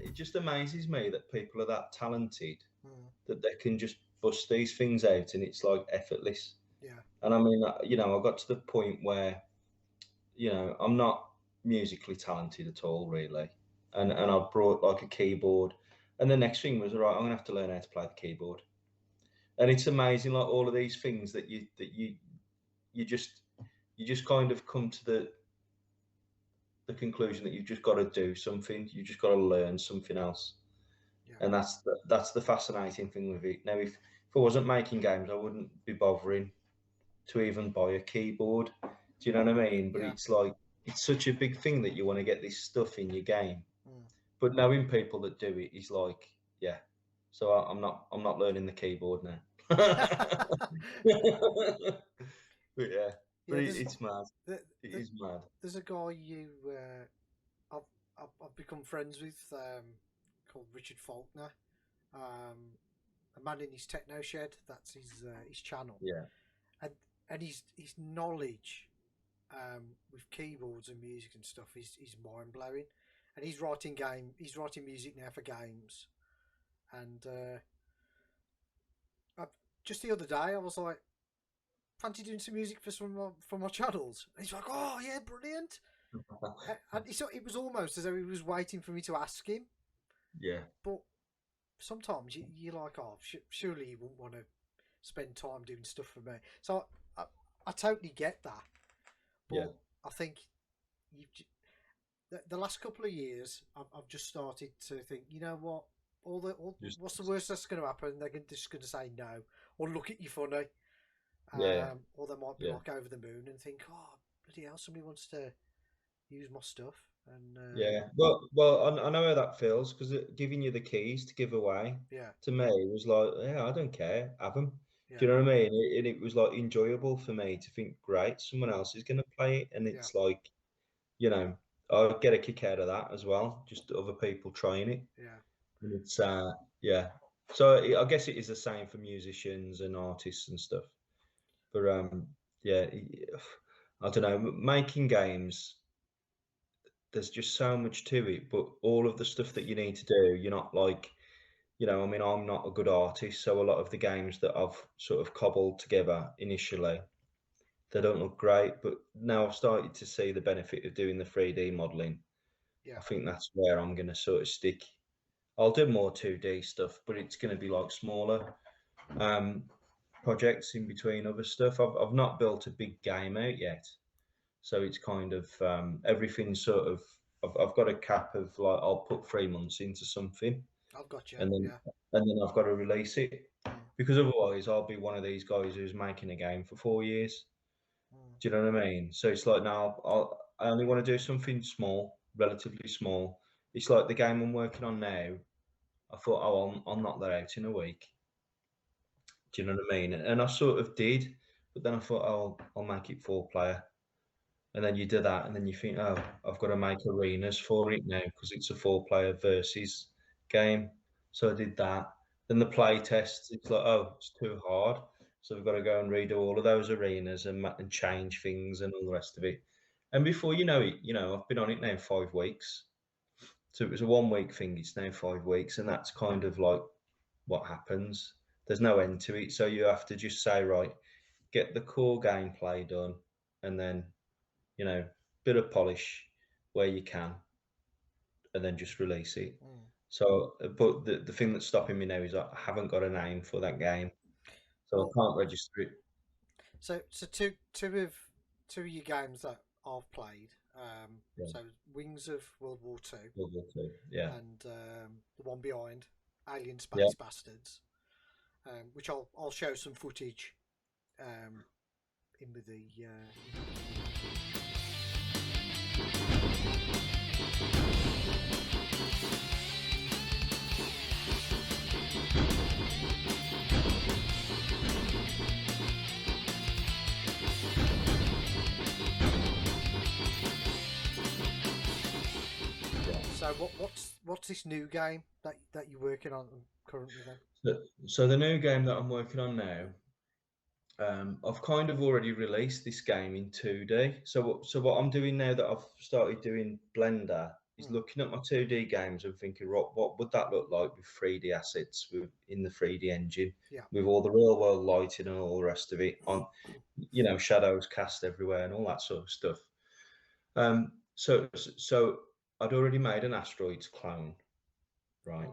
it just amazes me that people are that talented Mm. that they can just bust these things out and it's like effortless. Yeah. And I mean, I got to the point where, I'm not musically talented at all, really. And I brought like a keyboard. And the next thing was, all right, I'm gonna have to learn how to play the keyboard. And it's amazing, like all of these things you just you just kind of come to the conclusion that you've just got to do something. You just got to learn something else. Yeah. And that's the fascinating thing with it. Now, if I wasn't making games, I wouldn't be bothering to even buy a keyboard. Do you know what I mean? But Yeah. it's like it's such a big thing that you want to get this stuff in your game. Mm. But knowing people that do it is like, yeah. So I'm not learning the keyboard now. But yeah, but Yeah. There's it's mad. the, It the, is mad. there's a guy I've, I've become friends with called Richard Faulkner. A man in his techno shed. That's his channel, Yeah, and his knowledge with keyboards and music and stuff is mind blowing. And he's writing music now for games. And just the other day, I was like, "Fancy doing some music for for my channels?" And he's like, "Oh yeah, brilliant!" And it was almost as though he was waiting for me to ask him. yeah, But sometimes you're like, "Oh, surely he wouldn't want to spend time doing stuff for me." So I totally get that. yeah. But I think you the last couple of years, I've just started to think, you know what? Just What's the worst that's going to happen? They're just going to say no or look at you funny, yeah, or they might be yeah. like over the moon and think, oh bloody hell, somebody wants to use my stuff, and Yeah, well, I know how that feels because giving you the keys to give away yeah, to me was like, yeah, I don't care, have them. Do yeah, you know what I mean? And it was like enjoyable for me to think, great, someone else is going to play it, and yeah, it's like, you know, I get a kick out of that as well, just other people trying it, yeah, and it's yeah. So I guess it is the same for musicians and artists and stuff, but yeah, I don't know, making games there's just so much to it, but all of the stuff that you need to do, you're not like, I mean, I'm not a good artist, so a lot of the games that I've sort of cobbled together initially, they don't look great, but now I've started to see the benefit of doing the 3D modeling. yeah. I think that's where I'm going to sort of stick. I'll do more 2D stuff, but it's going to be like smaller um, projects in between other stuff. I've not built a big game out yet, so it's kind of everything sort of. I've got a cap of like I'll put 3 months into something, I've got you. and then Yeah, I've got to release it mm, because otherwise I'll be one of these guys who's making a game for 4 years. mm, Do you know what I mean? So it's like now I only want to do something small, relatively small. It's like the game I'm working on now. I thought, oh, I'll knock that out in a week. Do you know what I mean? And I sort of did, but then I thought, oh, I'll make it 4 player. And then you do that, and then you think, oh, I've got to make arenas for it now because it's a 4 player versus game. So I did that. Then the play test, it's like, oh, it's too hard. So we've got to go and redo all of those arenas and change things and all the rest of it. And before you know it, I've been on it now 5 weeks. So it was a 1 week thing. It's now 5 weeks, and that's kind of like what happens. There's no end to it, so you have to just say, right, get the core gameplay done, and then bit of polish where you can, and then just release it. Mm. So, but the thing that's stopping me now is I haven't got a name for that game, so I Well, can't register it. so two of your games that I've played. Yeah, So Wings of World War Two World War Two. Yeah, and the one behind Alien yeah. Space Bastards, which I'll show some footage in with the. So what's this new game that you're working on currently then? So the new game that I'm working on now, I've kind of already released this game in 2D. So what I'm doing now that I've started doing Blender is Hmm. looking at my 2D games and thinking, what would that look like with 3D assets in the 3D engine, Yeah. with all the real world lighting and all the rest of it on, shadows cast everywhere and all that sort of stuff. So I'd already made an asteroids clone, right?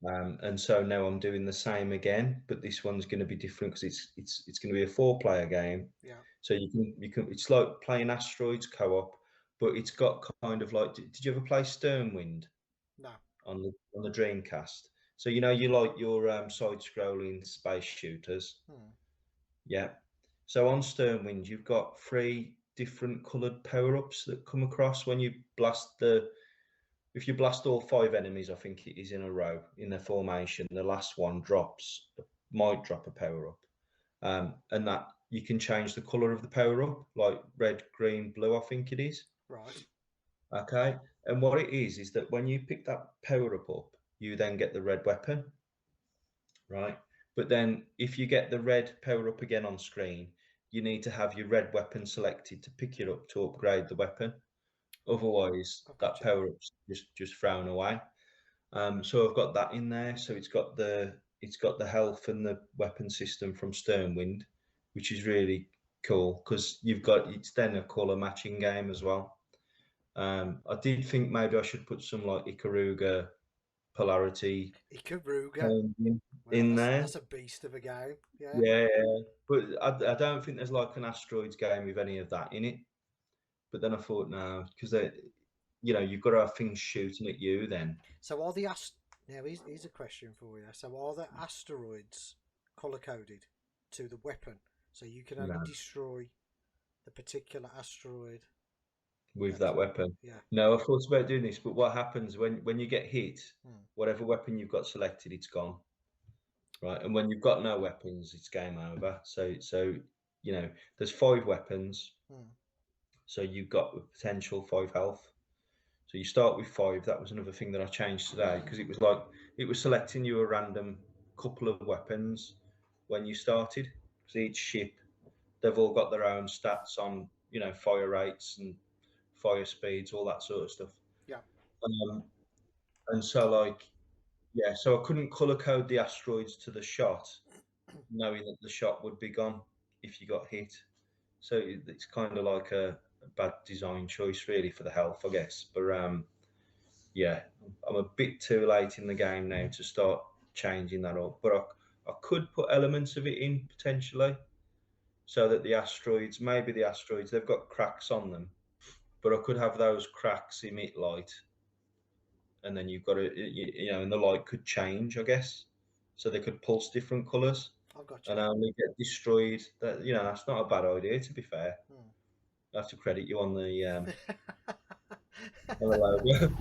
Right. And so now I'm doing the same again, but this one's going to be different because it's going to be a 4-player game. Yeah. So you can it's like playing asteroids co-op, but it's got kind of like, did you ever play Sternwind No. on the Dreamcast? So you like your side-scrolling space shooters, Hmm. yeah. So on Sternwind, you've got 3 different coloured power-ups that come across when you blast if you blast all 5 enemies, I think it is in a row in their formation, the last one might drop a power up, and that you can change the color of the power up, like red, green, blue. I think it is. Right. Okay, and what it is that when you pick that power up, you then get the red weapon, right? But then if you get the red power up again on screen, you need to have your red weapon selected to pick it up to upgrade the weapon. Otherwise, I've got that you. power up's just thrown away. So I've got that in there. So it's got the health and the weapon system from Sternwind, which is really cool because it's then a colour matching game as well. I did think maybe I should put some like Ikaruga polarity Ikaruga. changing Wow, in that's there. that's a beast of a game. Yeah. Yeah, but I don't think there's like an asteroids game with any of that in it. But then I thought no, because you've got to have things shooting at you then. So now here's a question for you. So are the asteroids color coded to the weapon, so you can only No. destroy the particular asteroid? With That's that weapon. yeah. No, I thought about doing this, but what happens when you get hit, Hmm. whatever weapon you've got selected, it's gone. Right. And when you've got no weapons, it's game over. So there's 5 weapons. Hmm. So you've got the potential 5 health. So you start with 5. That was another thing that I changed today because it was selecting you a random couple of weapons when you started. Because each ship, they've all got their own stats on, fire rates and fire speeds, all that sort of stuff. Yeah. And so so I couldn't color code the asteroids to the shot, knowing that the shot would be gone if you got hit. So it's kind of like a bad design choice, really, for the health, I guess. But yeah, I'm a bit too late in the game now to start changing that up. But I could put elements of it in potentially, so that maybe the asteroids, they've got cracks on them, but I could have those cracks emit light, and then you've got and the light could change, I guess, so they could pulse different colours I've got you. and only get destroyed. That's not a bad idea, to be fair. Hmm. I have to credit you on the logo.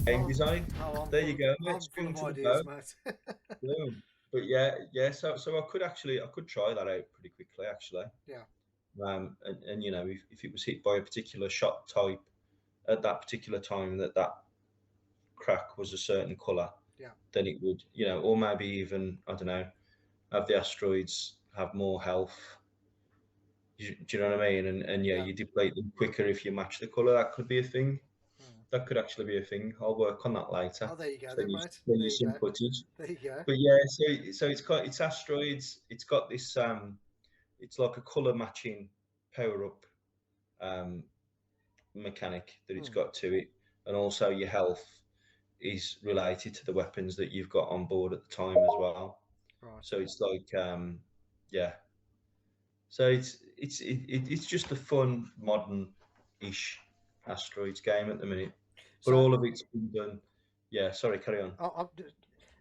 game design. Oh, There you go, mate. I'm full Spoon of to the ideas, bow. mate. Boom. But yeah. So I could try that out pretty quickly, actually. Yeah. And you know, if it was hit by a particular shot type at that particular time, that crack was a certain color, Yeah. then it would, you know, or maybe even, I don't know, have the asteroids have more health. Do you know what I mean? And yeah, Yeah. you deplete them quicker if you match the color. That could be a thing. Hmm. That could actually be a thing. I'll work on that later. Oh, there you go, Send then, you, mate. send There you you some go. footage. There you go. But yeah, so it's asteroids. It's got this it's like a color matching power up um mechanic that it's Hmm. got to it, and also your health is related to the weapons that you've got on board at the time as well. Right. So it's like yeah. So it's just a fun modern-ish asteroids game at the minute, but So, all of it's been done. Yeah, sorry, carry on.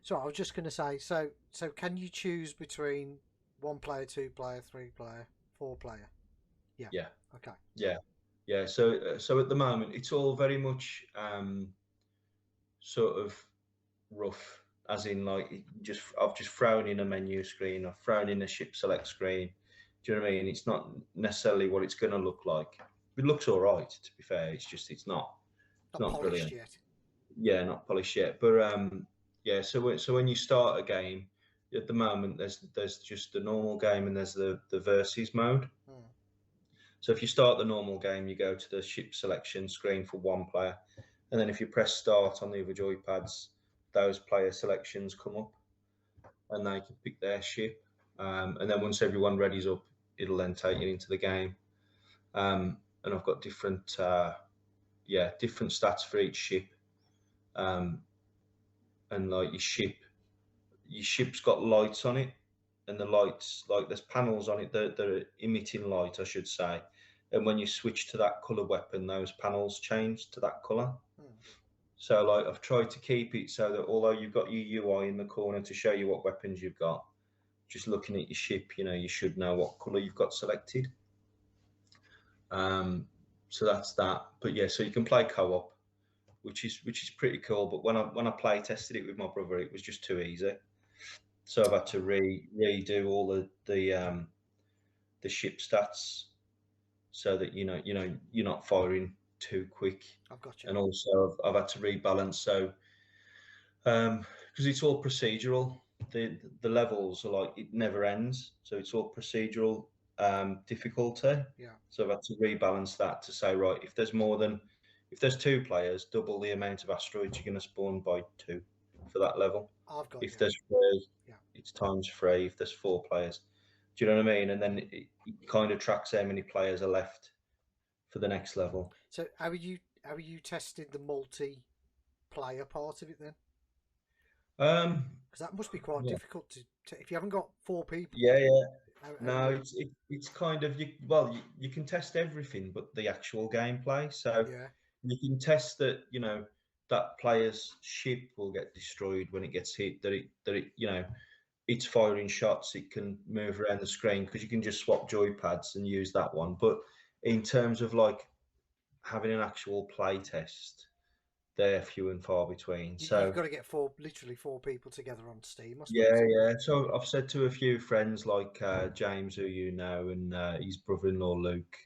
so I was just going to say, so can you choose between one player, two player, three player, four player? Yeah. Yeah, Okay. yeah, yeah. So at the moment, it's all very much sort of rough, as in like just I've just thrown in a menu screen, I've thrown in a ship select screen. Do you know what I mean? It's not necessarily what it's going to look like. It looks all right, to be fair. It's Not not polished brilliant. yet. Yeah, not polished yet, but yeah. So when you start a game, at the moment there's just the normal game and there's the versus mode. Hmm. So if you start the normal game, you go to the ship selection screen for one player, and then if you press start on the other joypads, those player selections come up, and they can pick their ship. And then once everyone readies up, it'll then take you into the game. And I've got different stats for each ship. Um, and like your ship's got lights on it, and the lights, like there's panels on it that are emitting light, I should say. And when you switch to that color weapon, those panels change to that color. Hmm. So like I've tried to keep it so that although you've got your UI in the corner to show you what weapons you've got, just looking at your ship, you know, you should know what color you've got selected. So that's that. But yeah, so you can play co-op, which is pretty cool. But when I play tested it with my brother, it was just too easy. So I've had to redo all the ship stats so that you're not firing too quick, I've got you. and also I've had to rebalance. So because it's all procedural, the levels are like it never ends, so it's all procedural difficulty. Yeah. So I've had to rebalance that to say, right, if there's two players, double the amount of asteroids you're going to spawn by two for that level. I've got If you. there's three, Yeah. it's times three. If there's four players, do you know what I mean? And then it kind of tracks how many players are left for the next level. So how are you testing the multiplayer part of it then? Um, Because that must be quite yeah, difficult to if you haven't got four people. yeah. How are No, you? it's kind of you can test everything but the actual gameplay. So Yeah. you can test that that player's ship will get destroyed when it gets hit. That it it's firing shots. It can move around the screen because you can just swap joypads and use that one. But in terms of like having an actual play test, they're few and far between. You've So got to get literally four people together on Steam, I suppose. yeah. So I've said to a few friends like James, who you know, and his brother-in-law Luke,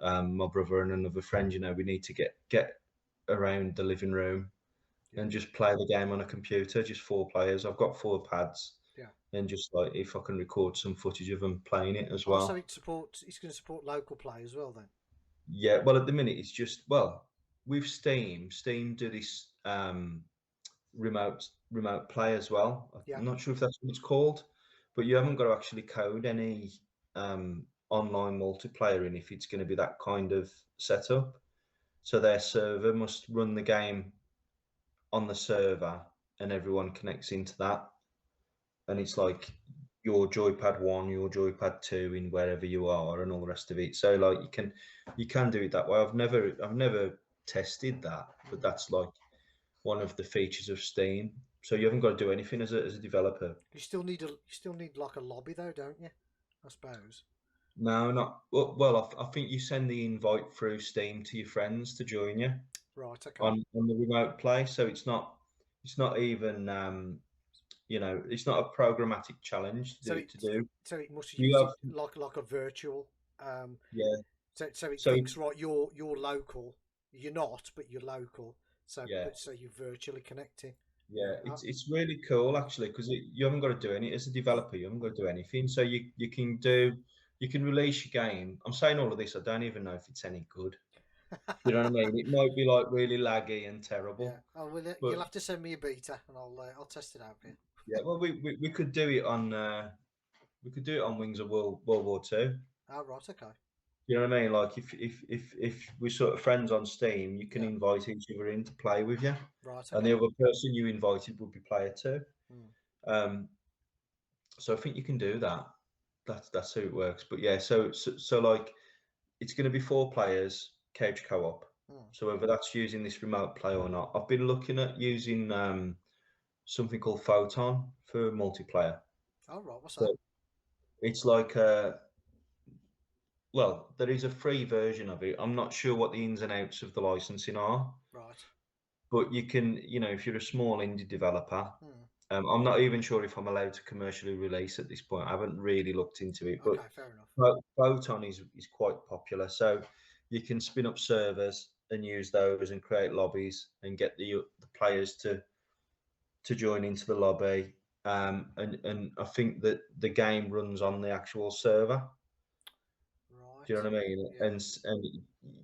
my brother and another friend. We need to get around the living room Yeah. and just play the game on a computer. Just four players. I've got four pads, Yeah. and just like if I can record some footage of them playing it as Also, well. it's going to support local play as well then. Yeah. Well, at the minute it's just with Steam. Steam do this remote play as well. Yeah. I'm not sure if that's what it's called, but you haven't got to actually code any online multiplayer in if it's going to be that kind of setup. So their server must run the game on the server, and everyone connects into that, and it's like your joypad one, your joypad two in wherever you are, and all the rest of it. So like you can do it that way. I've never tested that, but Mm. that's like one of the features of Steam. So you haven't got to do anything as a developer. You still need like a lobby though, don't you? I suppose. No, not well. I think you send the invite through Steam to your friends to join you. Right. Okay. on the remote play. So it's not even it's not a programmatic challenge So to do. it must You use have it like a virtual. Um, yeah. so it So thinks, right, you're local. You're not, but you're local. So yeah, so you're virtually connecting. Yeah. yeah. It's really cool actually because you haven't got to do any as a developer. You haven't got to do anything. So you can release your game. I'm saying all of this. I don't even know if it's any good. You know what I mean? It might be like really laggy and Yeah. terrible, Oh, well, but you'll have to send me a beta, and I'll test it out for you. yeah. Well, we could do it on Wings of World War Two. Oh, right. Okay. You know what I mean? Like if we're sort of friends on Steam, you can Yeah. invite each other in to play with you, Right. and Okay. the other person you invited would be player two. Hmm. Um, so I think you can do that. That's how it works. But yeah, so like it's going to be four players, couch co-op. Hmm. So whether that's using this remote play or not, I've been looking at using something called Photon for multiplayer. Oh, right. What's that? So it's like a well, there is a free version of it. I'm not sure what the ins and outs of the licensing are, Right. but you can, if you're a small indie developer, Hmm. I'm not even sure if I'm allowed to commercially release at this point. I haven't really looked into it, but Okay. Fair enough. Photon is quite popular. So you can spin up servers and use those and create lobbies and get the players to join into the lobby. And I think that the game runs on the actual server. Do you Right. know what I mean? Yeah. And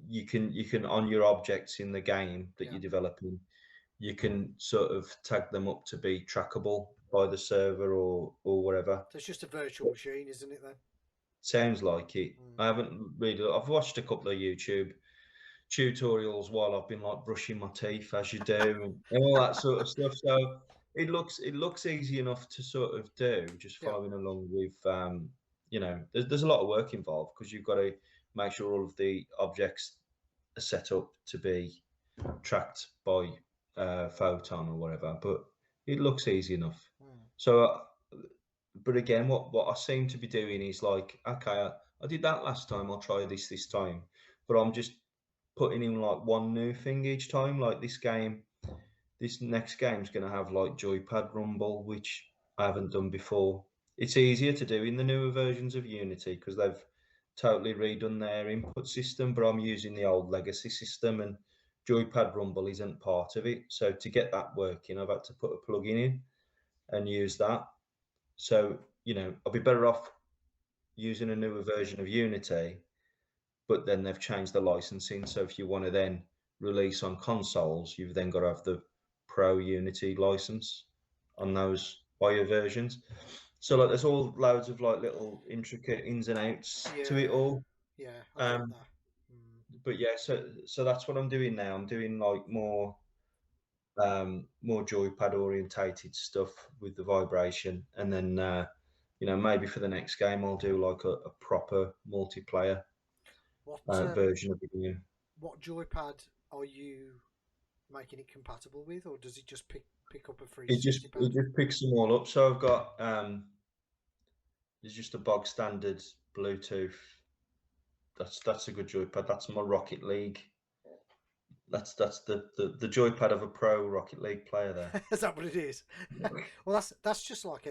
you can on your objects in the game that Yeah. you're developing, you can sort of tag them up to be trackable by the server or whatever. So it's just a virtual machine, isn't it then? Sounds like it. Hmm. I haven't really. I've watched a couple of YouTube tutorials while I've been like brushing my teeth, as you do, and all that sort of stuff. So it looks easy enough to sort of do, just Yeah. following along with there's a lot of work involved because you've got to make sure all of the objects are set up to be tracked by Photon or whatever. But it looks easy enough. Hmm. So, but again, what I seem to be doing is like, okay, I did that last time. I'll try this time, but I'm just putting in like one new thing each time. Like this next game's going to have like joypad rumble, which I haven't done before. It's easier to do in the newer versions of Unity because they've totally redone their input system, but I'm using the old legacy system and joypad rumble isn't part of it. So to get that working, I've had to put a plugin in and use that. So, I'll be better off using a newer version of Unity, but then they've changed the licensing. So if you want to then release on consoles, you've then got to have the Pro Unity license on those higher versions. So like there's all loads of like little intricate ins and outs to it Yeah. all. Yeah. I get Um, that. Hmm. but yeah, so that's what I'm doing now. I'm doing like more joypad orientated stuff with the vibration, and then maybe for the next game I'll do like a proper multiplayer What version of the game. what joypad are you making it compatible with, or does it just pick up a It just 360 pad? it just picks them all up. So I've got there's just a bog standard Bluetooth. That's a good joypad. That's my Rocket League. That's the joypad of a pro Rocket League player there. Is that what it is? Well, that's just like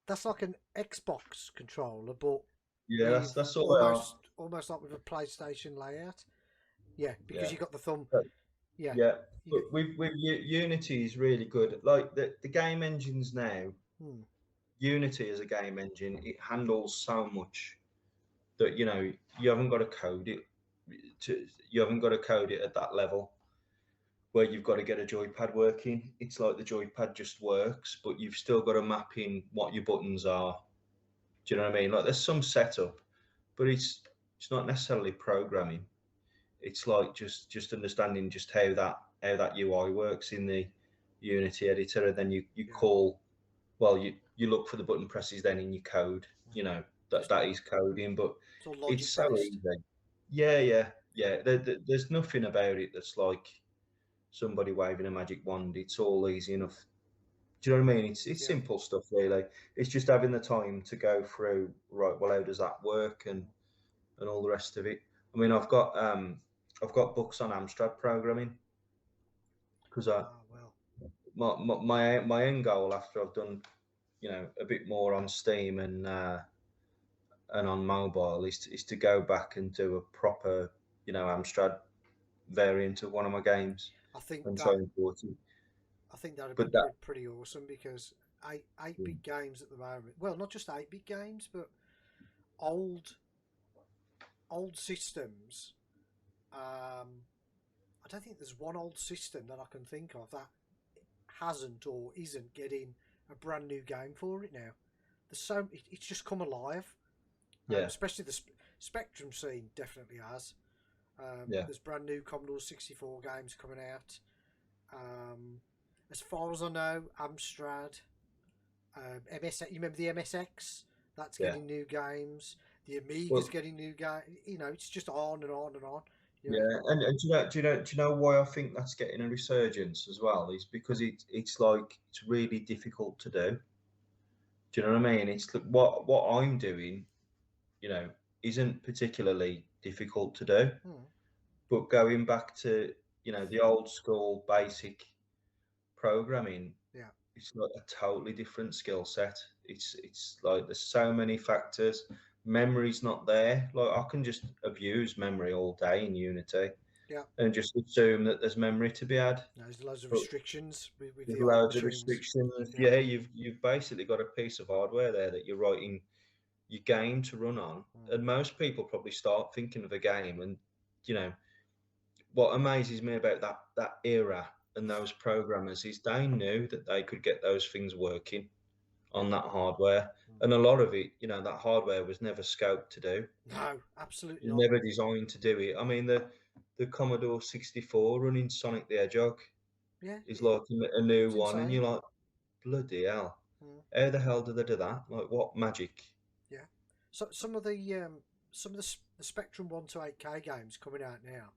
that's like an Xbox controller, but Yeah, with that's all they are. almost like with a PlayStation layout. Yeah, because Yeah. you got the thumb. But, Yeah, yeah. you got. But with Unity is really good. Like the game engines now, Hmm, Unity as a game engine, it handles so much that you haven't got to code it you haven't got to code it at that level where you've got to get a joypad working. It's like the joypad just works, but you've still got to map in what your buttons are. Do you know what I mean? Like there's some setup, but it's not necessarily programming. It's like just understanding just how that UI works in the Unity editor, and then you yeah, call. Well, you look for the button presses then in your code. hmm. That Just that is coding, but it's all it's logic so based. easy. Yeah, yeah, Yeah, yeah. There's nothing about it that's like somebody waving a magic wand. It's all easy enough. Do you know what I mean? It's yeah, simple stuff really. It's just having the time to go through. Right, well, how does that work and all the rest of it. I mean, I've got I've got books on Amstrad programming because Ah, well, my end goal after I've done a bit more on Steam and on mobile is to go back and do a proper Amstrad variant of one of my games I think and try that and port it. I think that'd be But that pretty awesome because eight bit games at the moment. Well, not just 8-bit games, but old old systems. I don't think there's one old system that I can think of that hasn't or isn't getting a brand new game for it now. It's just come alive, yeah especially the Spectrum scene definitely has. yeah There's brand new Commodore 64 games coming out. Um, as far as I know, Amstrad, MSX. You remember the MSX? That's yeah getting new games. The Amiga's well getting new games. It's just on and on and on. You know, yeah and do you know why I think that's getting a resurgence as well is because it's like it's really difficult to do. Do you know what I mean? It's what I'm doing, you know, isn't particularly difficult to do. hmm, But going back to the old school basic programming, yeah, it's like a totally different skill set. It's like there's so many factors. Memory's not there. Like I can just abuse memory all day in Unity yeah. and just assume that there's memory to be had. There's loads of But restrictions with there's the old loads of machines. restrictions. Yeah, Yeah, you've basically got a piece of hardware there that you're writing your game to run on. mm, And most people probably start thinking of a game and you know what amazes me about that era and those programmers is they knew that they could get those things working yeah. on that hardware. Mm. And a lot of it, that hardware was never scoped to do. No, absolutely It was not. never designed to do it. I mean, the Commodore 64 running Sonic the Hedgehog Yeah, is like a new it's one, and insane. you're like, bloody hell, Mm, how the hell did they do that? Like, what magic? yeah. So some of the Spectrum 1 to 8K games coming out now.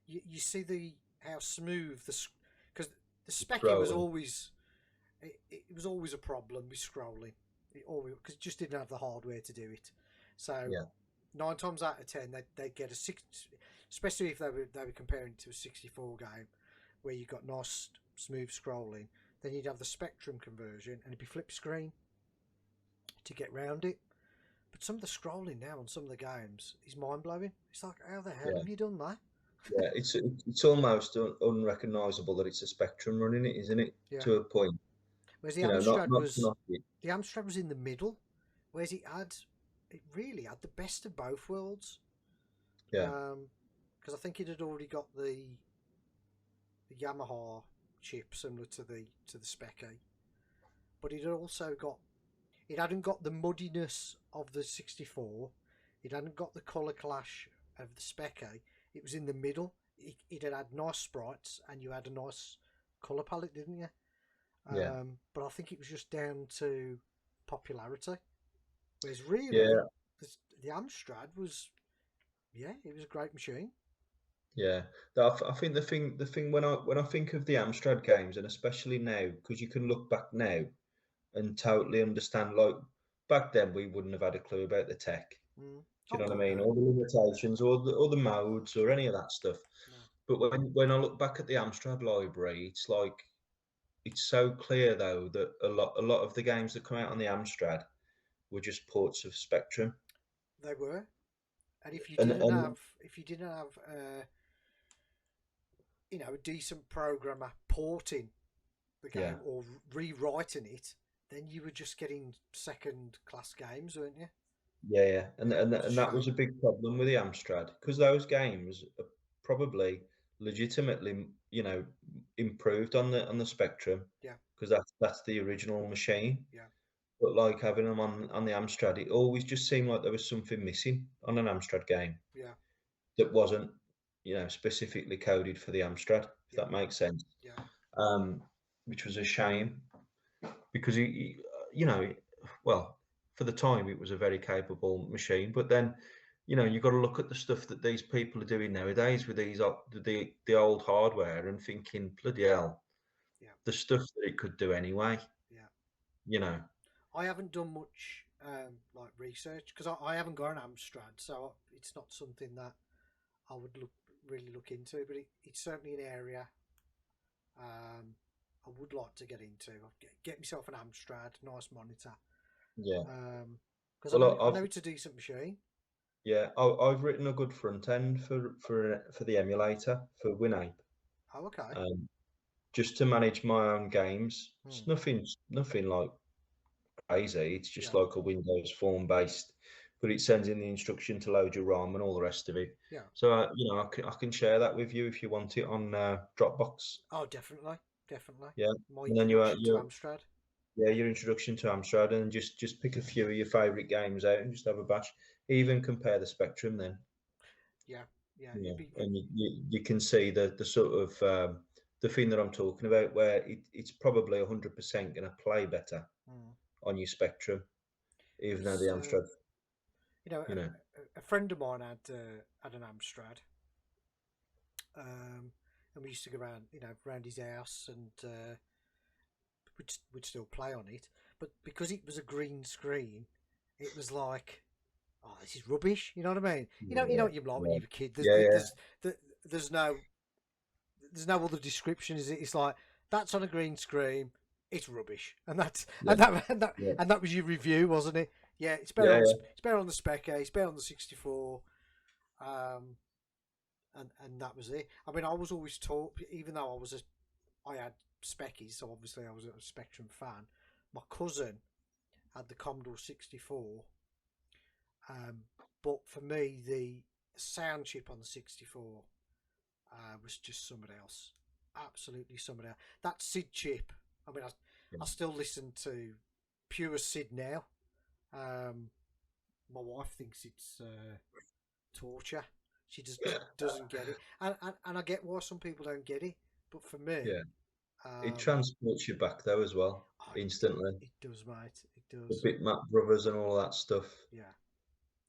You see the how smooth the because the specking was Scrolling. always it was always a problem with scrolling. It always because it just didn't have the hardware to do it. So Yeah, 9 times out of 10, they'd get a six, especially if they were comparing it to a 64 game where you got nice smooth scrolling. Then you'd have the Spectrum conversion and it'd be flip screen to get round it. But some of the scrolling now on some of the games is mind blowing. It's like, how the hell yeah, have you done that? yeah. It's almost unrecognizable that it's a Spectrum running it, isn't it? Yeah. To a point, Whereas the not Amstrad not was not it. the Amstrad was in the middle, whereas it really had the best of both worlds. Yeah, Because I think it had already got the Yamaha chip similar to the Spec A, but it hadn't got the muddiness of the 64. It hadn't got the color clash of the Spec A. It was in the middle. It had nice sprites and you had a nice color palette, didn't you? yeah, But I think it was just down to popularity. Whereas really, yeah, the Amstrad was, yeah, it was a great machine. yeah. I think the thing when I think of the Amstrad games, and especially now, because you can look back now and totally understand. Like back then, we wouldn't have had a clue about the tech. Mm. Do you Oh know what God, I mean? no, All the limitations, or the modes, or any of that stuff. no. But when I look back at the Amstrad library, it's like it's so clear though that a lot of the games that come out on the Amstrad were just ports of Spectrum. They were, and if you didn't And have, a decent programmer porting the yeah, game or rewriting it, then you were just getting second class games, weren't you? yeah. And Yeah, and it was a and that was a shame. big problem with the Amstrad because those games are probably legitimately, improved on the Spectrum Yeah, because that's the original machine. yeah, But like having them on the Amstrad, it always just seemed like there was something missing on an Amstrad game yeah, that wasn't, specifically coded for the Amstrad, if yeah, that makes sense. yeah. Um, which was a shame because well, for the time it was a very capable machine, but then, you've got to look at the stuff that these people are doing nowadays with the old hardware and thinking, bloody hell, Yeah, the stuff that it could do anyway, yeah. you know. I haven't done much like research because I haven't got an Amstrad, so it's not something that I would look. really look into it, but it's certainly an area I would like to get into. Get myself an Amstrad, nice monitor. Yeah. Because Well, I know it's a decent machine. yeah, I've written a good front end for the emulator for WinApe, Oh, okay. just to manage my own games. It's Hmm. nothing like crazy. It's just Yeah, like a Windows form based, but it sends in the instruction to load your ROM and all the rest of it. yeah. So I can share that with you if you want it on Dropbox. Oh, definitely, definitely. Yeah, My and then introduction to Amstrad. your introduction to Amstrad, and just pick a few of your favourite games out and just have a bash. Even compare the spectrum then. Yeah, yeah. Yeah, It'd be. and you can see the sort of the thing that I'm talking about, where it's probably 100% going to play better Hmm. on your Spectrum, even though the It's Amstrad, you know, a friend of mine had an Amstrad, and we used to go around, around his house, and we'd still play on it. But because it was a green screen, it was like, oh, this is rubbish. You know what I mean? You know yeah, what you're like when yeah, you were a kid. yeah, yeah, There's no other description. Is it? It's like that's on a green screen. It's rubbish, and that's yeah, yeah, and that was your review, wasn't it? Yeah, yeah, yeah, it's better on the Spec A, it's better on the 64, and that was it. I mean, I was always taught, even though I had Speckies, so obviously I was a Spectrum fan. My cousin had the Commodore 64, but for me, the sound chip on the 64 was just somebody else, absolutely somebody else. That SID chip. I mean, I still listen to pure SID now. My wife thinks it's torture. She just doesn't get it, and I get why some people don't get it. But for me, yeah. It um, transports you back though as well, oh, instantly. it does, mate. It The does. Bitmap Brothers and all that stuff. Yeah,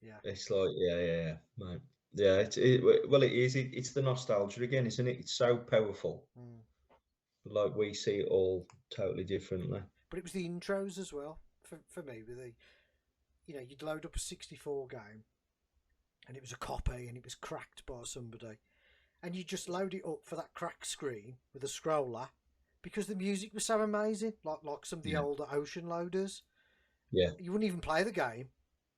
yeah. It's like, yeah, mate. Yeah, well, it is. It's the nostalgia again, isn't it? It's so powerful. Mm. Like we see it all totally differently. But it was the intros as well for me. With the, you'd load up a 64 game, and it was a copy, and it was cracked by somebody, and you just load it up for that cracked screen with a scroller, because the music was so amazing. Like some of the Yeah, older Ocean loaders, yeah. you wouldn't even play the game.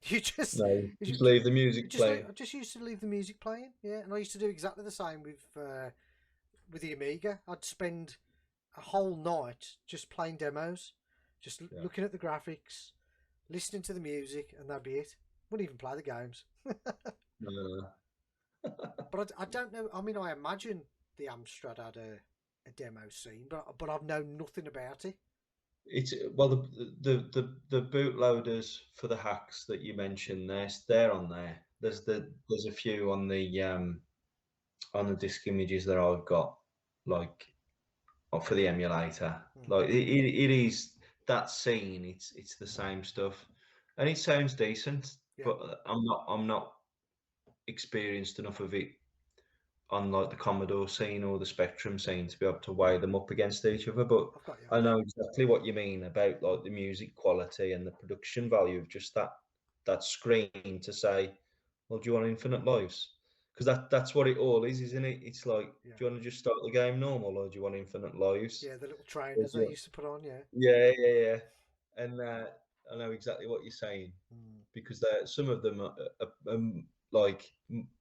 You just No, you just leave the music just playing. I just used to leave the music playing. Yeah, and I used to do exactly the same with the Amiga. I'd spend a whole night just playing demos, just Yeah. looking at the graphics, listening to the music, and that'd be it. Wouldn't even play the games. No. But I don't know. I mean, I imagine the Amstrad had a demo scene, but I've known nothing about it. It's well the bootloaders for the hacks that you mentioned. They're on there. Yeah. There's a few on the disk images that I've got, like for the emulator. Hmm. Like it is that scene. It's the same stuff, and it sounds decent. Yeah. But I'm not experienced enough of it on like the Commodore scene or the Spectrum scene to be able to weigh them up against each other. But I've got you. I know exactly what you mean about like the music quality and the production value of just that screen to say, well, do you want infinite lives? Because that's what it all is, isn't it? It's like, Yeah. do you want to just start the game normal or do you want infinite lives? Yeah, the little trainers they used to put on. Yeah. Yeah. And I know exactly what you're saying Hmm. because some of them are like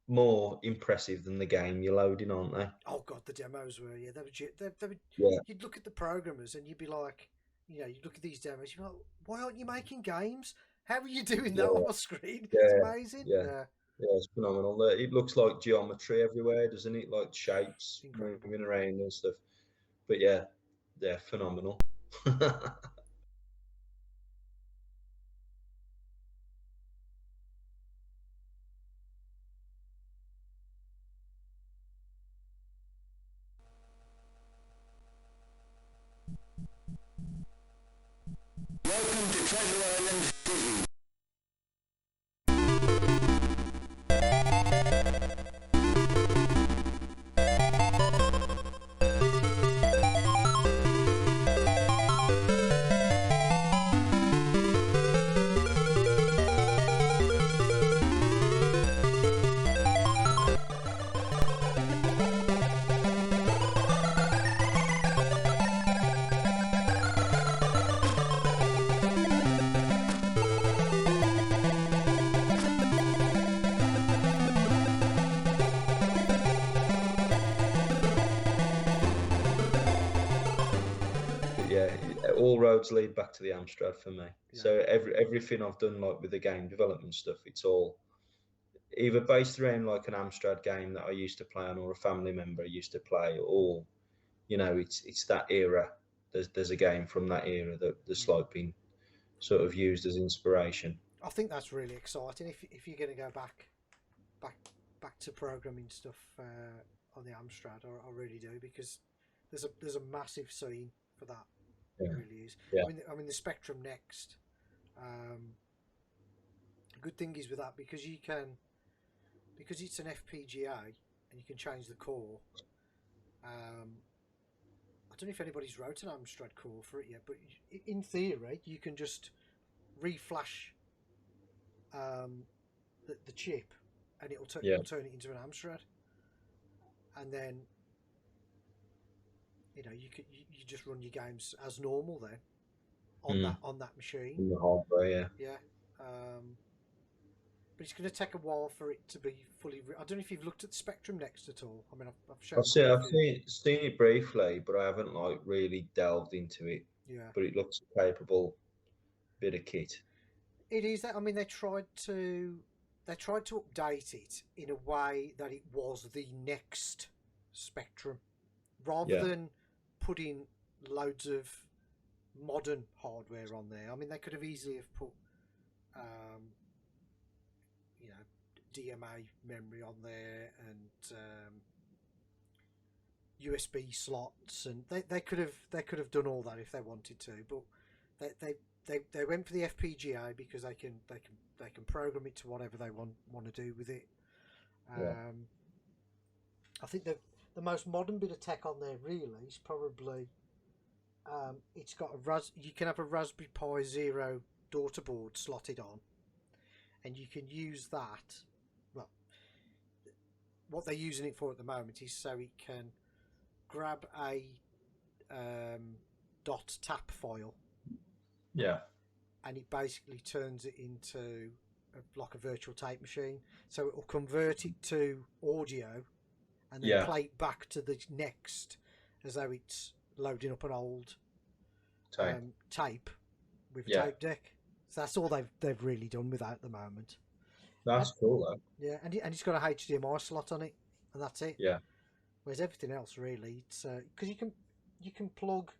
more impressive than the game you're loading, aren't they? Oh god, the demos were, yeah, they were. Yeah, You'd look at the programmers and you'd be like, you'd look at these demos, you'd be like, why aren't you making games? How are you doing that yeah, on my screen? It's yeah, amazing. yeah. Yeah, it's phenomenal. It looks like geometry everywhere, doesn't it? Like shapes Incredible. moving around and stuff. But yeah, phenomenal. Welcome to Treasure Island City. all roads lead back to the Amstrad for me. Yeah. So everything I've done like with the game development stuff, it's all either based around like an Amstrad game that I used to play on, or a family member used to play, or it's that era. There's a game from that era that's like been sort of used as inspiration. I think that's really exciting. If you're going to go back back to programming stuff on the Amstrad, I really do, because there's a massive scene for that. Yeah. It really is. Yeah. I mean the Spectrum Next. The good thing is with that, because it's an FPGA and you can change the core. I don't know if anybody's wrote an Amstrad core for it yet, but in theory you can just reflash the chip, and it'll turn it into an Amstrad, and then you just run your games as normal then on that machine. In the hardware, Yeah. But it's going to take a while for it to be fully. I don't know if you've looked at the Spectrum Next at all. I mean, I've shown. I've seen it briefly, but I haven't like really delved into it. Yeah. But it looks a capable bit of kit. It is that. I mean, they tried to update it in a way that it was the next Spectrum, rather than putting loads of modern hardware on there. I mean, they could have easily have put, DMA memory on there and USB slots, and they could have done all that if they wanted to, but they went for the FPGA because they can program it to whatever they want to do with it. I think the most modern bit of tech on there really is probably it's got you can have a Raspberry Pi Zero daughter board slotted on, and you can use that. Well, what they're using it for at the moment is so it can grab a .tap file, and it basically turns it into like a virtual tape machine. So it will convert it to audio, and then play it back to the next as though it's loading up an old tape with a tape deck. So that's all they've really done with that at the moment. That's cool though. Yeah, and it's got a HDMI slot on it, and that's it. Yeah. Whereas everything else really, it's because you can plug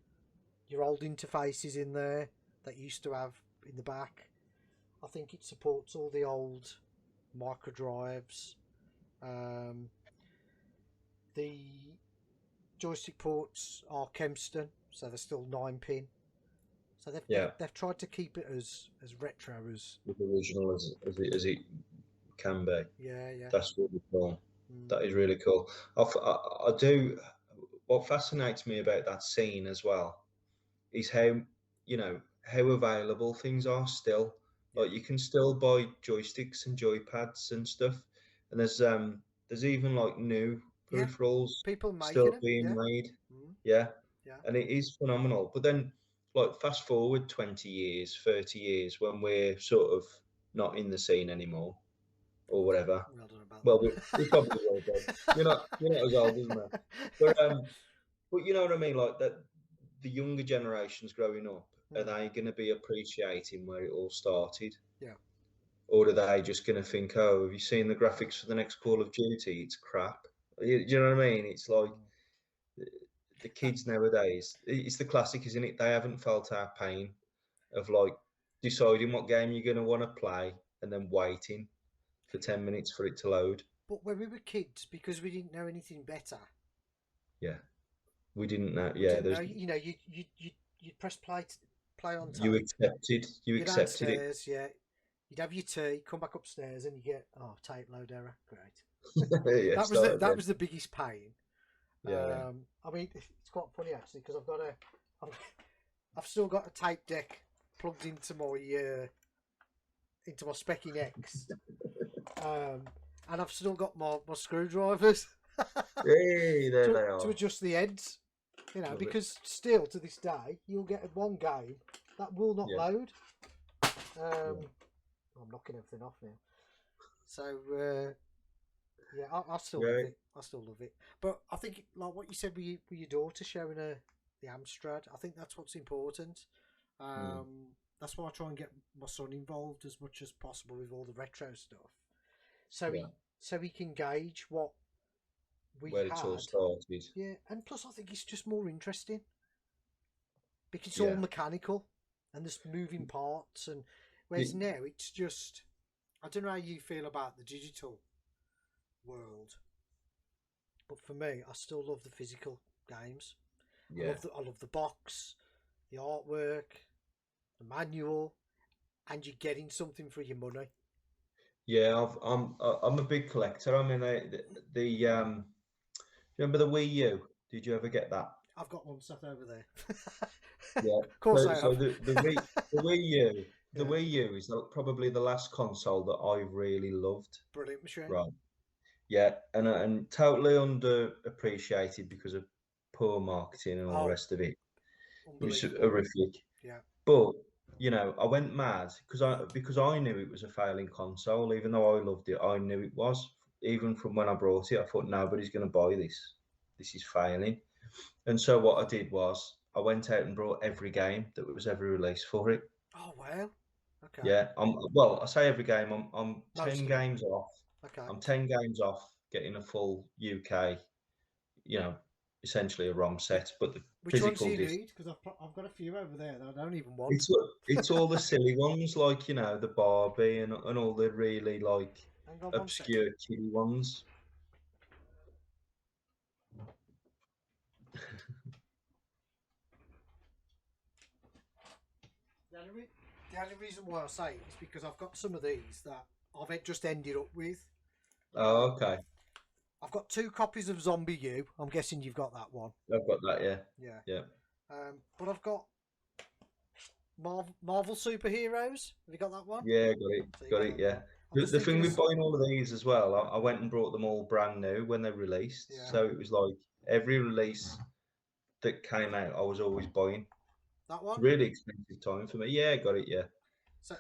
your old interfaces in there that you used to have in the back. I think it supports all the old micro drives. The joystick ports are Kempston, so they're still 9-pin. So they've tried to keep it as retro as original as it can be. Yeah. That's really cool. That is really cool. I do. What fascinates me about that scene as well is how available things are still. Like you can still buy joysticks and joypads and stuff, and there's even like new peripherals people still making being them, made. Yeah. And it is phenomenal. But then, like fast forward 20 years, 30 years, when we're sort of not in the scene anymore, or whatever. Well, we probably will be. You're not as old as me. But you know what I mean? Like that, the younger generations growing up, are they going to be appreciating where it all started? Yeah. Or are they just going to think, oh, have you seen the graphics for the next Call of Duty? It's crap. Do you know what I mean? It's like the kids nowadays. It's the classic, isn't it? They haven't felt our pain of like deciding what game you're going to want to play and then waiting for 10 minutes for it to load. But when we were kids, because we didn't know anything better. Yeah, we didn't know. You'd press play on tape. You accepted. You'd downstairs, it. You'd have your tea, come back upstairs, and you get tape load error. Great. That was the biggest pain. Yeah. I mean, it's quite funny actually, because I've still got a tape deck plugged into my Specking X, and I've still got my screwdrivers. Hey, there they are. To adjust the ends, because still to this day you'll get one game that will not load. I'm knocking everything off now. So I still love it. I still love it. But I think like what you said with your daughter showing her the Amstrad. I think that's what's important. That's why I try and get my son involved as much as possible with all the retro stuff, so Yeah. he can gauge what we Where it's all had. started. Yeah, and plus I think it's just more interesting because it's all Yeah. mechanical and there's moving parts, and whereas now it's just, I don't know how you feel about the digital world, but for me, I still love the physical games. Yeah. I love the box, the artwork, the manual, and you're getting something for your money. Yeah, I'm a big collector. I mean, the remember the Wii U? Did you ever get that? I've got one sat over there. Yeah. Of course I So have. the Wii U, the Yeah. Wii U is probably the last console that I've really loved. Brilliant machine. Right. Yeah, and totally underappreciated because of poor marketing and all the Oh, rest of it. It was unbelievable. horrific. Yeah. But I went mad because I knew it was a failing console, even though I loved it. I knew it was. Even from when I brought it, I thought nobody's going to buy this. This is failing. And so what I did was I went out and brought every game that was ever released for it. Oh wow. Okay. Yeah, well, I say every game. I'm Most 10 of them. games off. Okay. I'm 10 games off getting a full UK, essentially a ROM set, but the Which ones do physical you disc. need? Because I've got a few over there that I don't even want. It's all the silly ones, like the Barbie and all the really like Hang on one second. obscure kiddie ones. The only reason why I say it is because I've got some of these that I've just ended up with. Oh, okay. I've got 2 copies of Zombie U. I'm guessing you've got that one. I've got that. Yeah. Yeah. Yeah. But I've got Marvel Superheroes. Have you got that one? Yeah, got it. So you Got got it. that Yeah. one. I'm just The thinking thing of with buying all of these as well, I went and brought them all brand new when they released. Yeah. So it was like every release that came out, I was always buying. that one. Really expensive time for me. Yeah, got it. Yeah. So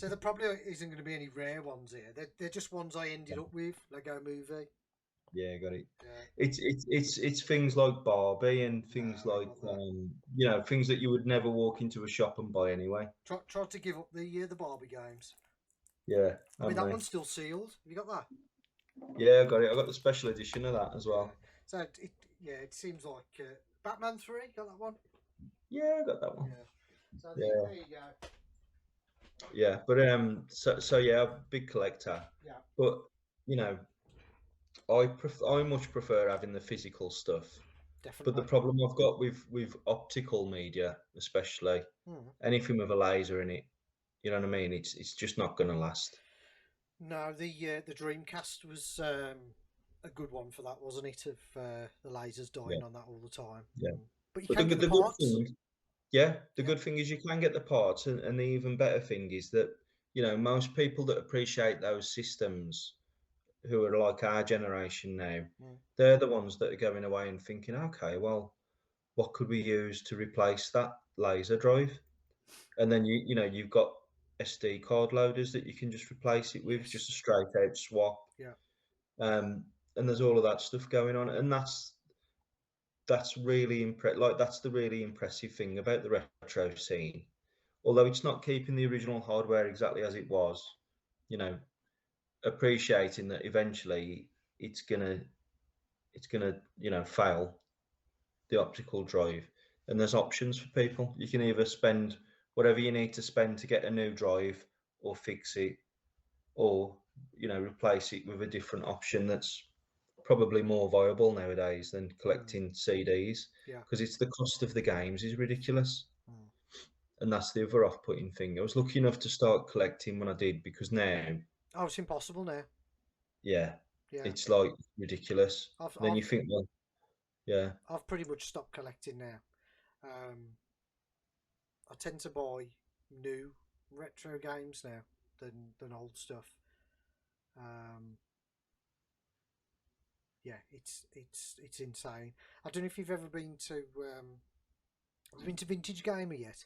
there probably isn't going to be any rare ones here. They're just ones I ended up with. Lego Movie. Yeah, got it. Yeah. It's things like Barbie and things No, like not that. things that you would never walk into a shop and buy anyway. Tried to give up the Barbie games. Yeah, I mean, that haven't one's still sealed. Have you got that? they? Yeah, I got it. I got the special edition of that as well. So it seems like Batman 3. Got that one? Yeah, I got that one. Yeah. So Yeah. there you go. Yeah, but so yeah, big collector. Yeah. But I much prefer having the physical stuff. Definitely. But the problem I've got with optical media, especially anything with a laser in it, you know what I mean? It's just not going to last. No, the Dreamcast was a good one for that, wasn't it? Of the lasers dying on that all the time. Yeah. But you But can't get the good parts. thing, the good thing is you can get the parts, and the even better thing is that most people that appreciate those systems, who are like our generation now, they're the ones that are going away and thinking, okay, well, what could we use to replace that laser drive? And then you've got SD card loaders that you can just replace it with, just a straight out swap. Yeah. And there's all of that stuff going on, and that's really that's the really impressive thing about the retro scene. Although it's not keeping the original hardware exactly as it was, appreciating that eventually it's gonna fail the optical drive, and there's options for people. You can either spend whatever you need to spend to get a new drive, or fix it, or replace it with a different option that's probably more viable nowadays than collecting CDs, because it's the cost of the games is ridiculous. And that's the other off-putting thing. I was lucky enough to start collecting when I did, because now it's impossible now. Yeah. It's like ridiculous. Then you think, well, yeah. I've pretty much stopped collecting now. I tend to buy new retro games now than old stuff. Yeah, it's insane. I don't know if you've ever been to Vintage Gamer yet.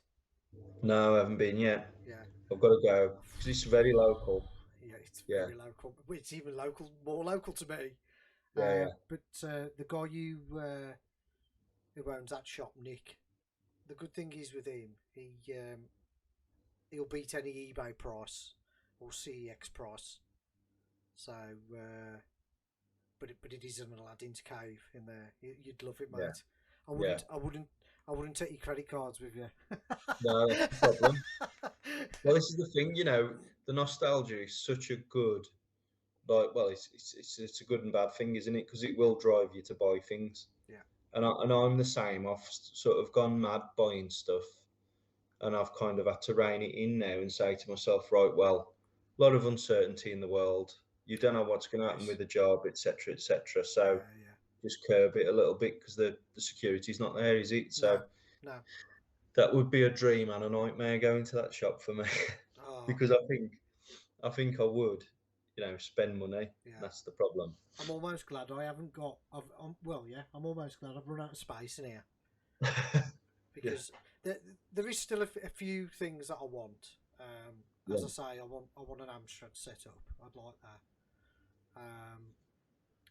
No, I haven't been yet. Yeah, I've got to go because it's very local. Yeah, it's very local. It's even more local to me. Yeah. But the guy you who owns that shop, Nick. The good thing is with him, he'll beat any eBay price or CEX price. So, but it is an Aladdin's cave in there. You'd love it, mate. Yeah. I wouldn't take your credit cards with you. No, that's the problem. Well, this is the thing, the nostalgia is such a good, well, it's a good and bad thing, isn't it? Because it will drive you to buy things. Yeah. And I'm the same. I've sort of gone mad buying stuff, and I've kind of had to rein it in now and say to myself, right, well, a lot of uncertainty in the world. You don't know what's going to happen Yes. with the job, etc., etc. So Yeah. just curb it a little bit because the security's not there, is it? So No. that would be a dream and a nightmare going to that shop for me Oh, because I think I would, spend money. yeah. That's the problem. I'm almost glad I haven't got. I'm almost glad I've run out of space in here because there is still a few things that I want. As Yeah. I say, I want an Amstrad setup. I'd like that.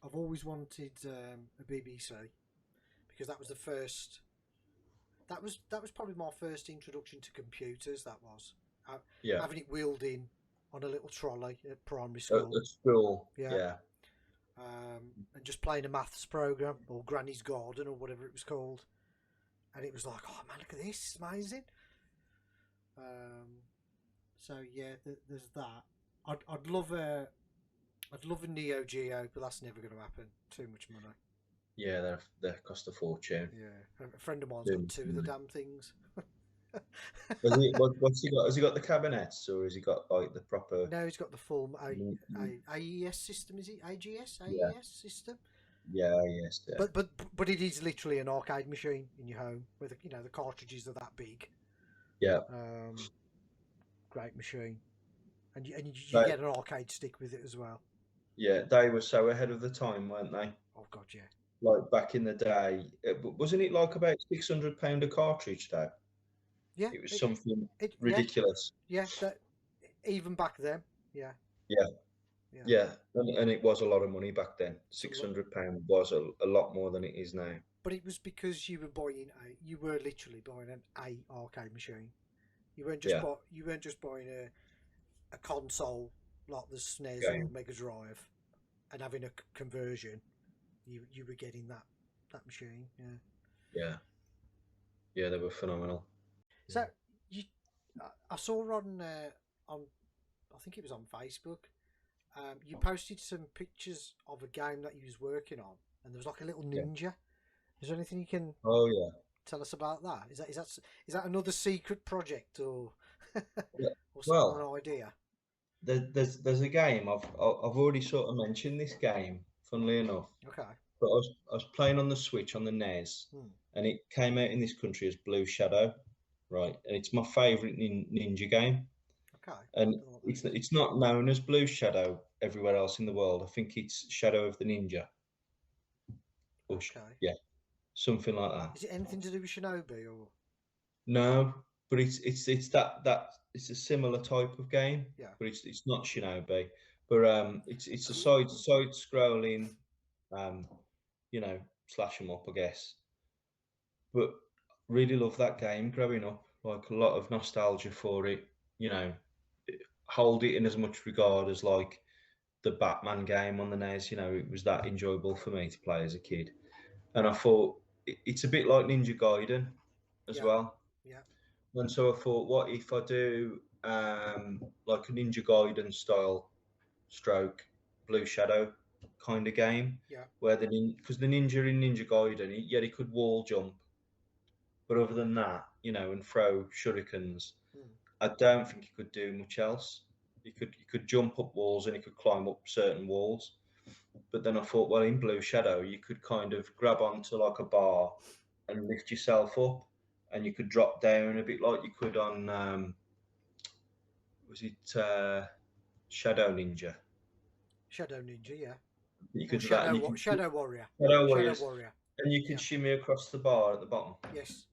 I've always wanted a BBC because that was the first. That was probably my first introduction to computers. That was Yeah. having it wheeled in on a little trolley at primary At school. school. Yeah. Yeah. And just playing a maths program or Granny's Garden or whatever it was called, and it was like, oh man, look at this, it's amazing. So yeah, there's that. I'd love a Neo Geo, but that's never going to happen. Too much money. Yeah, they cost a fortune. Yeah, a friend of mine's got two of the damn things. What's he got? Has he got the cabinets, or has he got like the proper? No, he's got the full Mm. AES system. Is it AGS? Yeah. AES system? Yeah, yes, yeah. But it is literally an arcade machine in your home where the cartridges are that big. Yeah. Great machine, and you Right. get an arcade stick with it as well. Yeah, they were so ahead of the time, weren't they? Oh god, yeah. Like back in the day, wasn't it like about £600 a cartridge though? Yeah, It was something yeah, ridiculous. yeah. That even back then, yeah, Yeah, and it was a lot of money back then. £600 was a lot more than it is now. But it was because you were literally buying an arcade machine. You weren't just buying a console like the SNES or Mega Drive and having a conversion. You were getting that machine. Yeah, they were phenomenal. So I saw on I think it was on Facebook. You posted some pictures of a game that you was working on, and there was like a little ninja. Is there anything you can tell us about that? Is that another secret project or or an idea? There's a game I've already sort of mentioned this game, funnily enough. Okay. But I was playing on the Switch on the NES, and it came out in this country as Blue Shadow, right? And it's my favourite ninja game. Okay. And it's not known as Blue Shadow everywhere else in the world. I think it's Shadow of the Ninja. Okay. Yeah, something like that. Is it anything to do with Shinobi or? No, but it's it's a similar type of game. Yeah. But it's not Shinobi. But it's a side scrolling, slash 'em up, I guess. But really love that game growing up. Like a lot of nostalgia for it. Hold it in as much regard as like the Batman game on the NES. It was that enjoyable for me to play as a kid. And I thought it's a bit like Ninja Gaiden as well. Yeah. And so I thought, what if I do like a Ninja Gaiden style stroke Blue Shadow kind of game? Yeah. Where because the ninja in Ninja Gaiden, he could wall jump, but other than that, and throw shurikens, I don't think he could do much else. He could jump up walls and he could climb up certain walls. But then I thought, well, in Blue Shadow, you could kind of grab onto like a bar and lift yourself up, and you could drop down a bit like you could on was it Shadow Ninja? Shadow Ninja, yeah. You could do Shadow, that, and you could Shadow Warrior. Shadow Warrior, and you could shimmy across the bar at the bottom. Yes.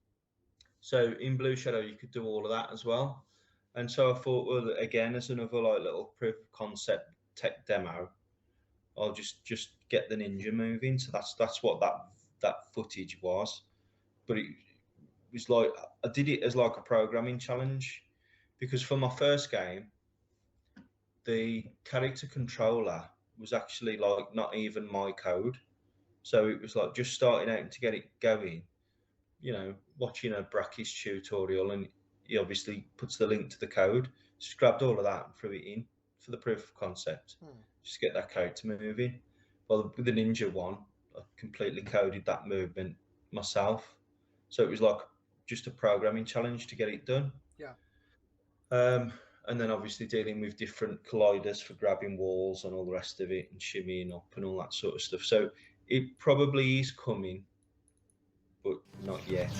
So in Blue Shadow, you could do all of that as well. And so I thought, well, again, as another like little proof of concept tech demo, I'll just get the ninja moving. So that's what that footage was. but it was like I did it as like a programming challenge because for my first game, the character controller was actually like not even my code. So it was like just starting out and to get it going, watching a Brackish tutorial, and he obviously puts the link to the code. Just grabbed all of that and threw it in for the proof of concept. Just get that character moving. Well, with the Ninja one, I completely coded that movement myself. So it was like just a programming challenge to get it done. Yeah. And then obviously dealing with different colliders for grabbing walls and all the rest of it and shimmying up and all that sort of stuff. So it probably is coming, but not yet.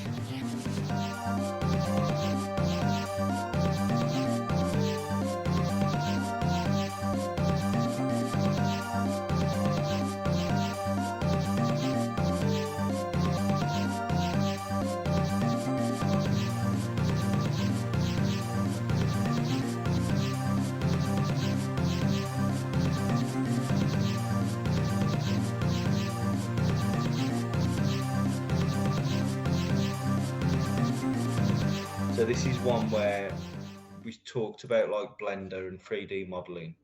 So this is one where we talked about like Blender and 3D modeling.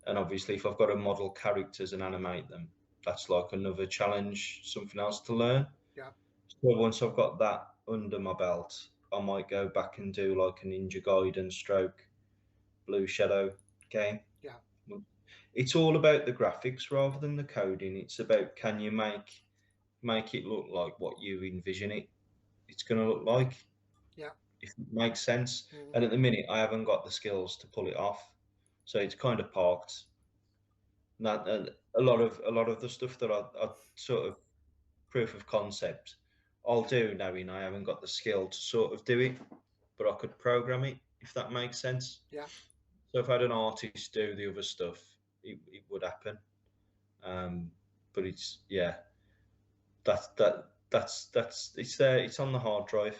And obviously if I've got to model characters and animate them, that's like another challenge, something else to learn. Yeah. So once I've got that under my belt, I might go back and do like a Ninja Gaiden stroke Blue Shadow game. Yeah. It's all about the graphics rather than the coding. It's about can you make it look like what you envision it's going to look like. Yeah. If it makes sense. And at the minute, I haven't got the skills to pull it off, so it's kind of parked. That a lot of the stuff that I sort of proof of concept, I'll do knowing I haven't got the skill to sort of do it, but I could program it if that makes sense. Yeah. So if I had an artist do the other stuff, it would happen. But it's that's it's there. It's on the hard drive.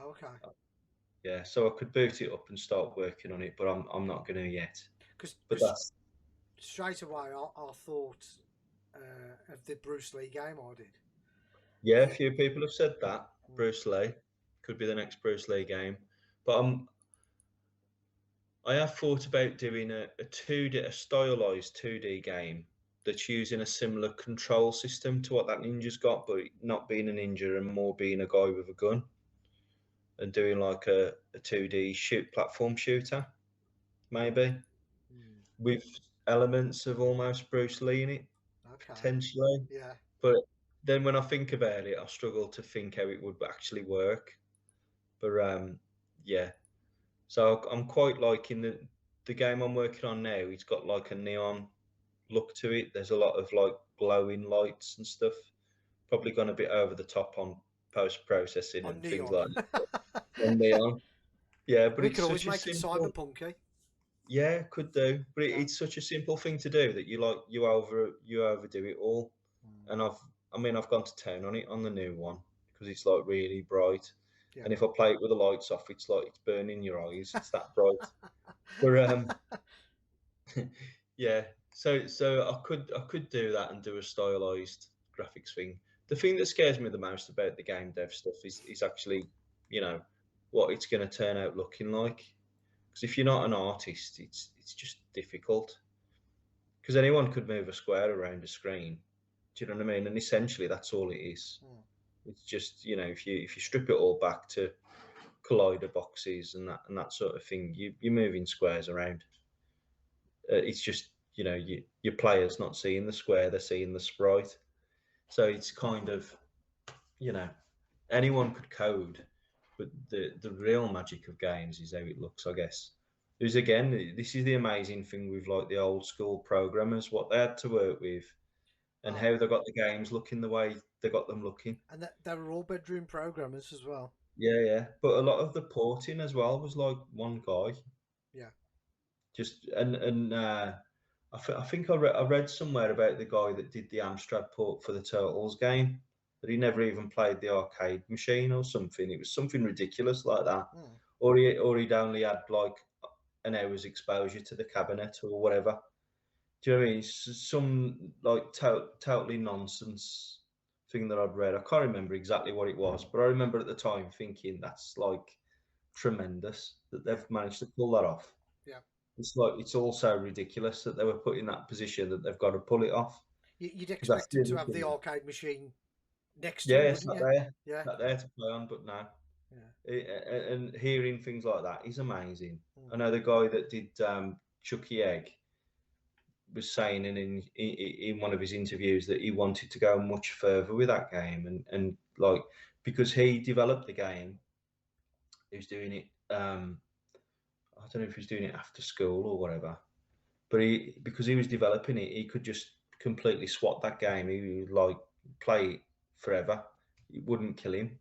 Oh, okay. Yeah, so I could boot it up and start working on it, but I'm not going to yet. Because that's straight away I thought of the Bruce Lee game I did. Yeah, a few people have said that. Bruce Lee could be the next Bruce Lee game, but I have thought about doing a stylized 2D game that's using a similar control system to what that ninja's got, but not being a ninja and more being a guy with a gun, and doing like a 2D platform shooter, maybe with elements of almost Bruce Lee in it, potentially. Yeah. But then when I think about it, I struggle to think how it would actually work. But yeah, so I'm quite liking the game I'm working on now. It's got like a neon look to it. There's a lot of like glowing lights and stuff. Probably gone a bit over the top on post processing and neon. things like that. On neon. Yeah, but we it's could always such make a it simple... cyberpunky. Yeah, could do, but it's such a simple thing to do that you overdo it all. And I've gone to town on it on the new one because it's like really bright. Yeah. And if I play it with the lights off, it's like it's burning your eyes. It's that bright. But yeah, so I could do that and do a stylized graphics thing. The thing that scares me the most about the game dev stuff is actually, what it's going to turn out looking like. Because if you're not an artist, it's just difficult. Because anyone could move a square around a screen. Do you know what I mean? And essentially, that's all it is. It's just if you strip it all back to collider boxes and that sort of thing, you're moving squares around. It's just your players not seeing the square, they're seeing the sprite. So it's kind of anyone could code, but the real magic of games is how it looks, I guess. Because again, this is the amazing thing with like the old school programmers, what they had to work with, and how they got the games looking the way they got them looking. And they were all bedroom programmers as well. Yeah. But a lot of the porting as well was like one guy. Yeah. Just and I think I read somewhere about the guy that did the Amstrad port for the Turtles game, that he never even played the arcade machine or something. It was something ridiculous like that, or he'd only had like an hour's exposure to the cabinet or whatever. Do you know what I mean? Some like totally nonsense thing that I'd read. I can't remember exactly what it was, but I remember at the time thinking that's like tremendous that they've managed to pull that off. Yeah. It's like it's also ridiculous that they were put in that position that they've got to pull it off. You'd 'Cause that's expect the them to only have the thing. arcade machine next to Yeah, them, it's wouldn't not you? there, Yeah. not there to play on, but no. Yeah. And hearing things like that is amazing. Mm. I know the guy that did Chucky Egg was saying in one of his interviews that he wanted to go much further with that game, and like because he developed the game, he was doing it. I don't know if he was doing it after school or whatever, but he because he was developing it, he could just completely swat that game. He would like play it forever. It wouldn't kill him.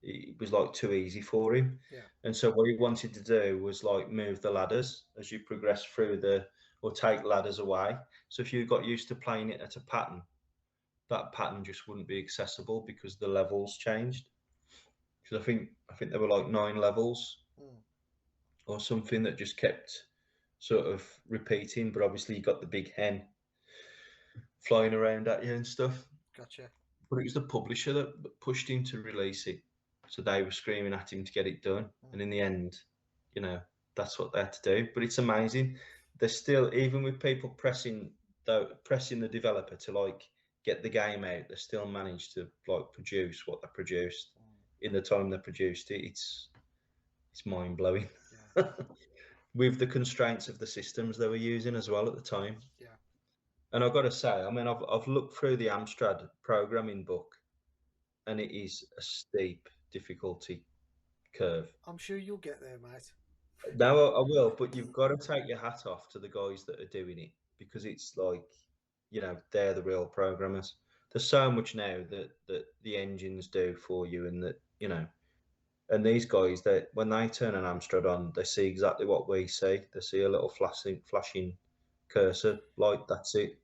It was like too easy for him. Yeah. And so what he wanted to do was like move the ladders as you progress through or take ladders away. So if you got used to playing it at a pattern, that pattern just wouldn't be accessible because the levels changed. Because I think there were like 9 levels Mm. or something that just kept sort of repeating. But obviously you got the big hen flying around at you and stuff. Gotcha. But it was the publisher that pushed him to release it. So they were screaming at him to get it done. Mm. And in the end, that's what they had to do. But it's amazing. There's still, even with people pressing the developer to like get the game out, they still managed to like produce what they produced in the time they produced it. It's mind blowing. Yeah. With the constraints of the systems they were using as well at the time. Yeah. And I've got to say, I mean, I've looked through the Amstrad programming book, and it is a steep difficulty curve. I'm sure you'll get there, mate. No, I will, but you've got to take your hat off to the guys that are doing it because it's like, they're the real programmers. There's so much now that the engines do for you, and and these guys that when they turn an Amstrad on, they see exactly what we see. They see a little flashing cursor, like that's it.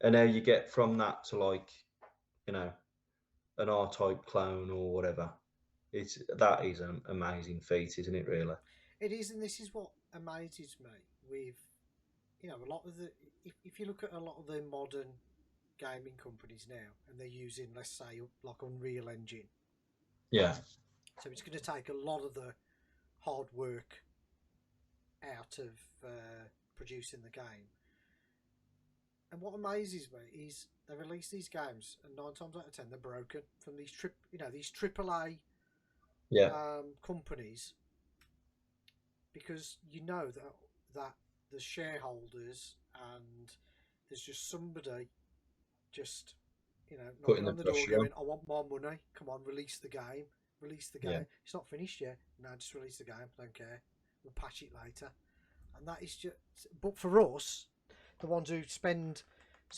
And now you get from that to like, an R-type clone or whatever. That is an amazing feat, isn't it? Really. It is, and this is what amazes me with, a lot of if you look at a lot of the modern gaming companies now, and they're using, let's say, like Unreal Engine. Yeah. So it's going to take a lot of the hard work out of producing the game. And what amazes me is they release these games, and 9 times out of 10 they're broken from these these AAA companies, because that the shareholders and there's just somebody just Putting knocking the on the door pressure on. going, I want more money, come on, release the game. Yeah. It's not finished yet. No, just release the game, don't care, we'll patch it later. And that is just, but for us, the ones who spend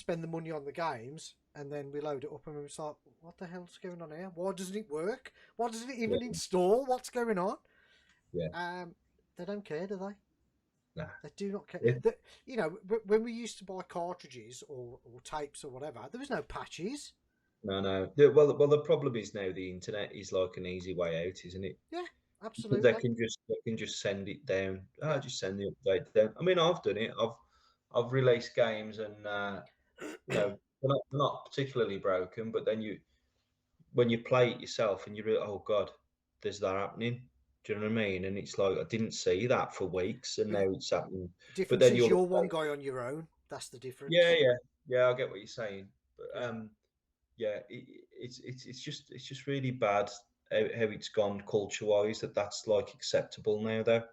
the money on the games, and then we load it up and it's like, what the hell's going on here? Why doesn't it work? Why doesn't it even install? What's going on? Yeah. They don't care, do they? Nah. They do not care. Yeah. When we used to buy cartridges or tapes or whatever, there was no patches. No. Well, the problem is now the internet is like an easy way out, isn't it? Yeah, absolutely. They can just send it down. Just send the update down. I mean, I've done it. I've released games, and they're not particularly broken, but then when you play it yourself and oh god, there's that happening. Do you know what I mean? And it's like I didn't see that for weeks, and now it's happening. But Difference then is you're one guy on your own. That's the difference. Yeah. I get what you're saying, but it's just really bad how it's gone culture wise that's like acceptable now though.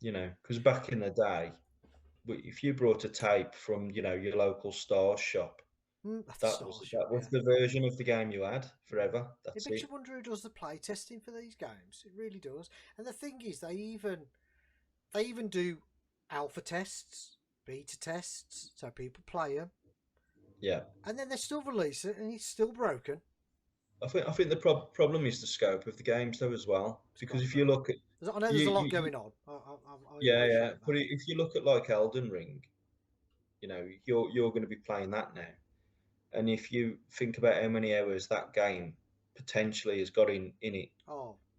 Because back in the day, if you brought a tape from your local Star shop, That's that was the version of the game you had forever. It makes you wonder who does the play testing for these games. It really does. And the thing is, they even do alpha tests, beta tests, so people play them. Yeah. And then they still release it, and it's still broken. I think the problem is the scope of the games though as well. Because if you look at, I know there's a lot going on. Yeah. But if you look at like Elden Ring, you're going to be playing that now. And if you think about how many hours that game potentially has got in it,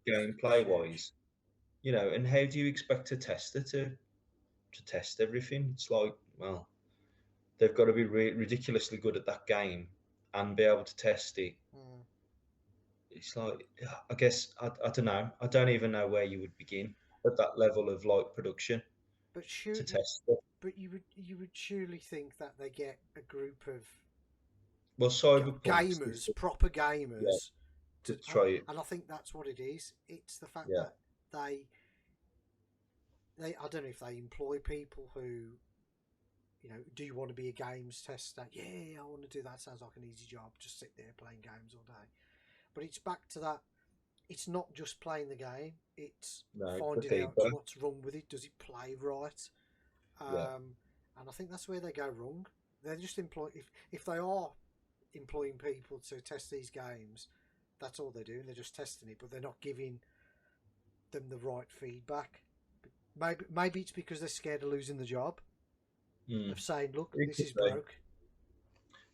gameplay wise, and how do you expect a tester to test everything? It's like, well, they've got to be ridiculously good at that game, and be able to test it. Mm. It's like, I guess I don't know. I don't even know where you would begin at that level of like production But to shoot, test it. but you would surely think that they get a group of Well, Cyberpunk's this, gamers, proper yeah, gamers, to to, try it. and I think that's what it is. It's the fact Yeah, that they I don't know if they employ people who, do you want to be a games tester? Yeah, I want to do that. Sounds like an easy job. Just sit there playing games all day. But it's back to that. It's not just playing the game. It's no, the finding out feedback. what's wrong with it. Does it play right? Yeah, And I think that's where they go wrong. They're just if they are employing people to test these games, that's all they're doing. They're just testing it, but they're not giving them the right feedback. Maybe it's because they're scared of losing the job, mm. of saying, "Look, It this could is be. broke."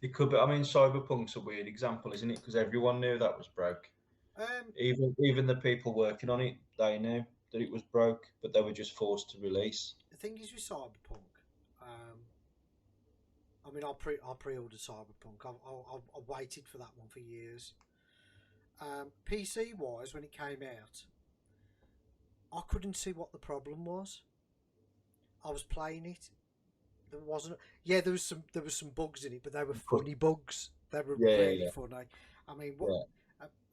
It could be. I mean, Cyberpunk's a weird example, isn't it? Because everyone knew that was broke. Um, Even the people working on it, they knew that it was broke, but they were just forced to release. the thing is with Cyberpunk, um, I mean, I pre-ordered Cyberpunk. I waited for that one for years. PC wise, when it came out, I couldn't see what the problem was. I was playing it. There wasn't. Yeah, there was some bugs in it, but they were funny bugs. They were Yeah, yeah, really yeah, funny. I mean, yeah.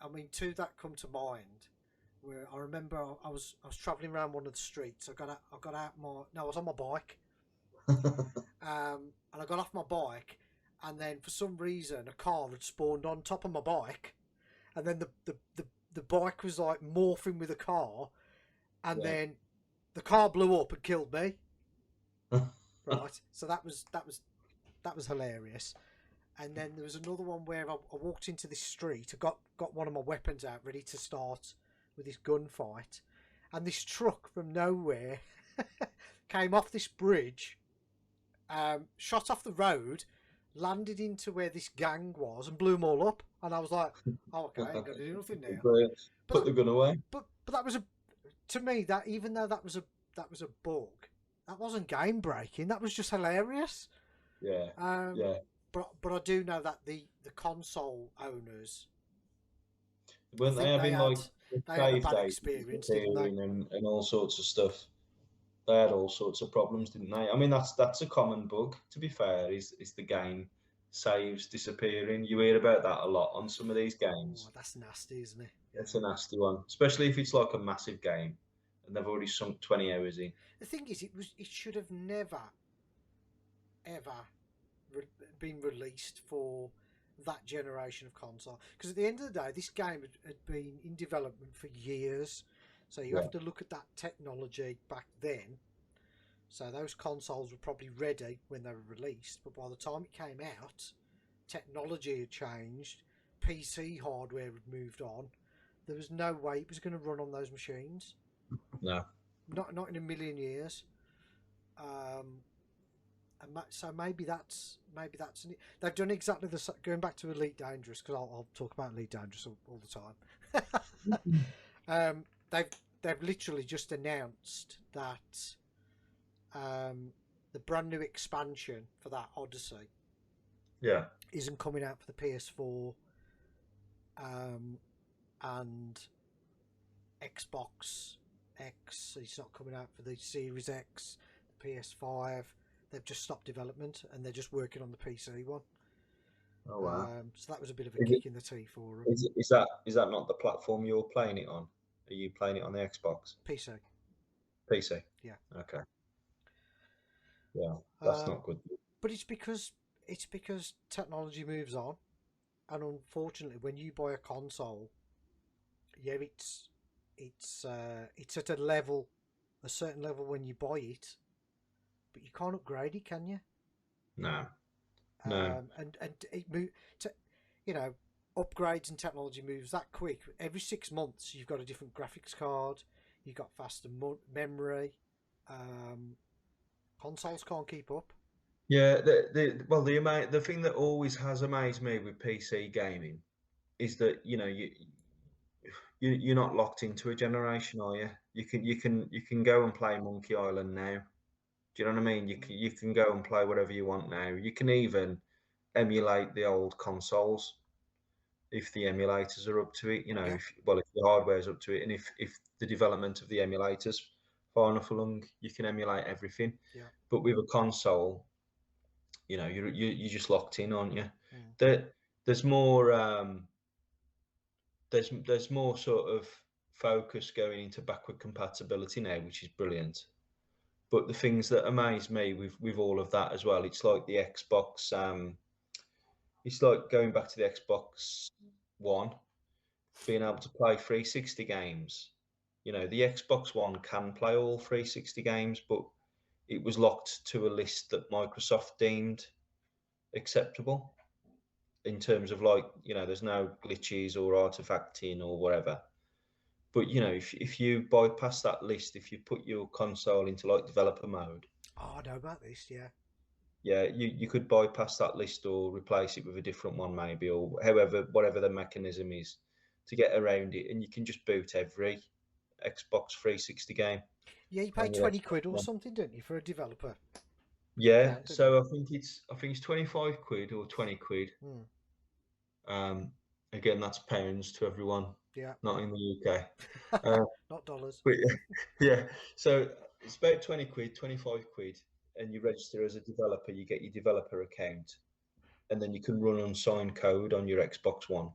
I mean, two that come to mind. Where I remember I was travelling around one of the streets. I got out my no, I was on my bike. And I got off my bike, and then for some reason a car had spawned on top of my bike, and then the bike was like morphing with a car, and Yeah. then the car blew up and killed me. Right, so that was hilarious. And then there was another one where I walked into this street. I got one of my weapons out, ready to start with this gunfight, and this truck from nowhere came off this bridge, shot off the road, landed into where this gang was, and blew them all up. And I was like, "Oh, okay, I ain't gonna do nothing now." Brilliant. But Put the gun away. but that was to me, that even though that was a bug, that wasn't game breaking. That was just hilarious. Yeah, Um, yeah. but I do know that the console owners, I Weren't they think having like they had a save bad dates experience, didn't they? disappearing and all sorts of stuff? They had all sorts of problems, didn't they? I mean, that's a common bug. To be fair, is the game saves disappearing. You hear about that a lot on some of these Oh, games. that's nasty, isn't it? It's a nasty one, especially if it's like a massive game and they've already sunk 20 hours in. The thing is, it should have never ever been released for that generation of console, because at the end of the day, this game had been in development for years. So you Yeah, have to look at that technology back then. So those consoles were probably ready when they were released, but by the time it came out, technology had changed, PC hardware had moved on. There was no way it was going to run on those machines. no, Not in a million years. Um, so maybe that's they've done exactly going back to Elite Dangerous, because I'll talk about Elite Dangerous all the time. They've literally just announced that the brand new expansion for that Odyssey yeah, isn't coming out for the PS4 and Xbox X. It's not coming out for the Series X, the PS5. They've just stopped development and they're just working on the PC one. oh wow. So that was a bit of a Is it kick in the teeth for them. is that not the platform you're playing it on? Are you playing it on the Xbox? PC, PC? yeah. Okay. Yeah, that's Um, not good. but it's because technology moves on, and unfortunately, when you buy a console, yeah, it's at a certain level when you buy it, but you can't upgrade it, can you? No, no. And it to, you know, upgrades and technology moves that quick. Every 6 months, you've got a different graphics card. You've got faster memory. Um, Consoles can't keep up. Yeah, the thing that always has amazed me with PC gaming is that you're not locked into a generation, are you? You can go and play Monkey Island now. Do you know what I mean? You can go and play whatever you want now. You can even emulate the old consoles if the emulators are up to it. You know, Yeah. if the hardware's up to it, and if the development of the emulators far enough along, you can emulate everything. Yeah. But with a console, you know, you're just locked in, aren't you? Mm. There's more there's more sort of focus going into backward compatibility now, which is brilliant. But the things that amaze me with all of that as well, it's like the Xbox. It's like going back to the Xbox One, being able to play 360 games. You know, the Xbox One can play all 360 games, but it was locked to a list that Microsoft deemed acceptable in terms of, like, you know, there's no glitches or artifacting or whatever. But you know, if you bypass that list, if you put your console into like developer mode, Oh, I know about this. Yeah. yeah, you could bypass that list or replace it with a different one maybe, or however, whatever the mechanism is to get around it, and you can just boot every Xbox 360 game Yeah, you pay on your 20 Xbox quid or One. something, don't you, for a developer Yeah, account, don't you? so I think it's 25 quid or 20 quid. Mm. Um, Again, that's pounds to everyone, Yeah. not in the UK. Uh, Not dollars. but yeah, so it's about 20 quid, 25 quid, and you register as a developer, you get your developer account, and then you can run unsigned code on your Xbox One.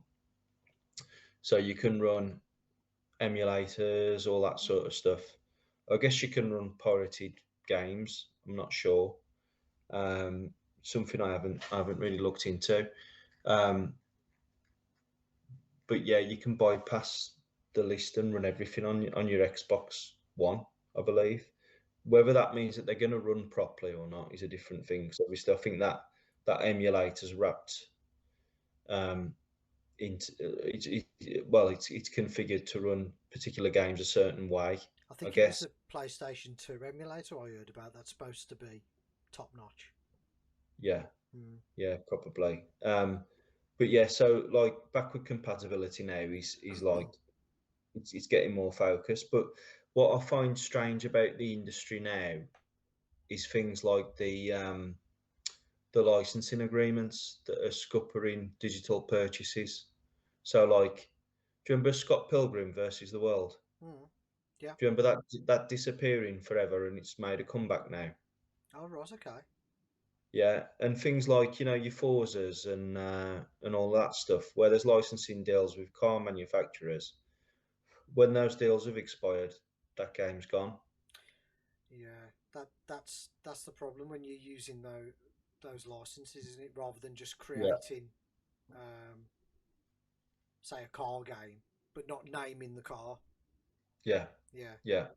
So you can run emulators, all that sort of stuff. I guess you can run pirated games. I'm not sure. Um, Something I haven't really looked into. Um, but yeah, you can bypass the list and run everything on your Xbox One, I believe. Whether that means that they're going to run properly or not is a different thing. So obviously, I think that emulator's wrapped um, into it's configured to run particular games a certain way, I I think it was guess. the PlayStation 2 emulator I heard about that's supposed to be top notch. Yeah, Mm. yeah, probably. But yeah, so like backward compatibility now is like it's getting more focused. But what I find strange about the industry now is things like the licensing agreements that are scuppering digital purchases. So like, do you remember Scott Pilgrim versus the World? Mm. Yeah. Do you remember that disappearing forever and it's made a comeback now? Oh, right, okay. Yeah, and things like, you know, your Forzas and all that stuff, where there's licensing deals with car manufacturers. When those deals have expired, that game's gone. Yeah, that's the problem when you're using those licenses, isn't it? Rather than just Yeah, creating, um, say, a car game, but not naming the car. yeah, Yeah, yeah.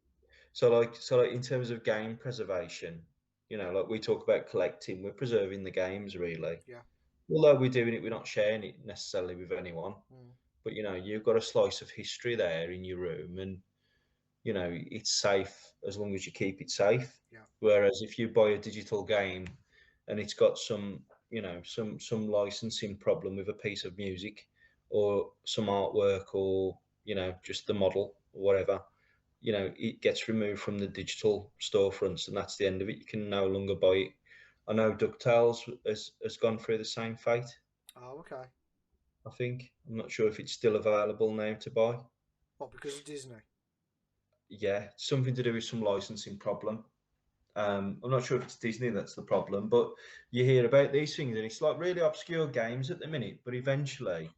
So like in terms of game preservation, you know, like we talk about collecting, we're preserving the games really. yeah. Although we're doing it, we're not sharing it necessarily with anyone. Mm. But you know, you've got a slice of history there in your room, and you know it's safe as long as you keep it safe. Yeah. Whereas if you buy a digital game and it's got some, you know, some licensing problem with a piece of music or some artwork or, you know, just the model or whatever, you know, it gets removed from the digital storefronts and that's the end of it. You can no longer buy it. I know DuckTales has gone through the same fate. Oh, okay. I think I'm not sure if it's still available now to buy. What, because of Disney? Yeah, something to do with some licensing problem. I'm not sure if it's Disney that's the problem, but you hear about these things, and it's like really obscure games at the minute. But eventually,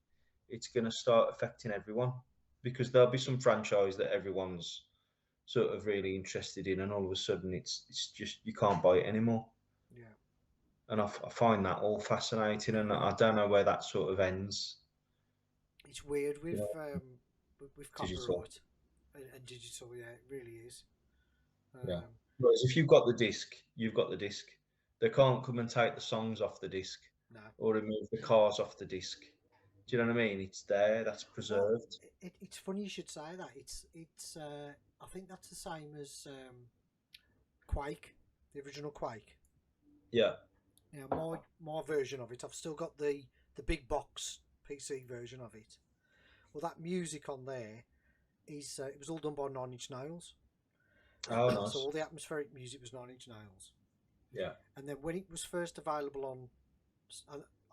it's going to start affecting everyone because there'll be some franchise that everyone's sort of really interested in, and all of a sudden, it's just you can't buy it anymore. Yeah. And I find that all fascinating, and I don't know where that sort of ends. It's weird You know, with digital. copyright and digital. Yeah, it really is. Yeah. Um, Whereas if you've got the disc, you've got the disc. They can't come and take the songs off the disc no. or remove the cars off the disc. Do you know what I mean? It's there, that's Well, preserved. it's funny you should say that. It's. I think that's the same as Quake, the original Quake. Yeah. Now my version of it, I've still got the big box PC version of it. Well, that music on there is it was all done by Nine Inch Nails. Oh, So nice. all the atmospheric music was Nine Inch Nails. Yeah. And then when it was first available on,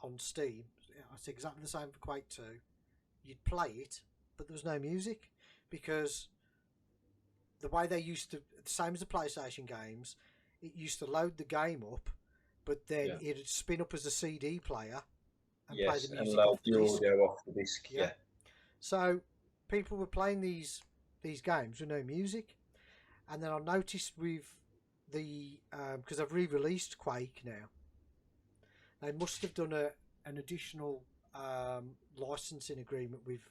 on Steam. It's exactly the same for Quake 2. You'd play it, but there was no music because the way they used to, the same as the PlayStation games, it used to load the game up, but then it'd spin up as a CD player and play the music and off the the disc. audio off the disc. Yeah. So people were playing these games with no music, and then I noticed with the because I've re-released Quake now, they must have done an additional licensing agreement with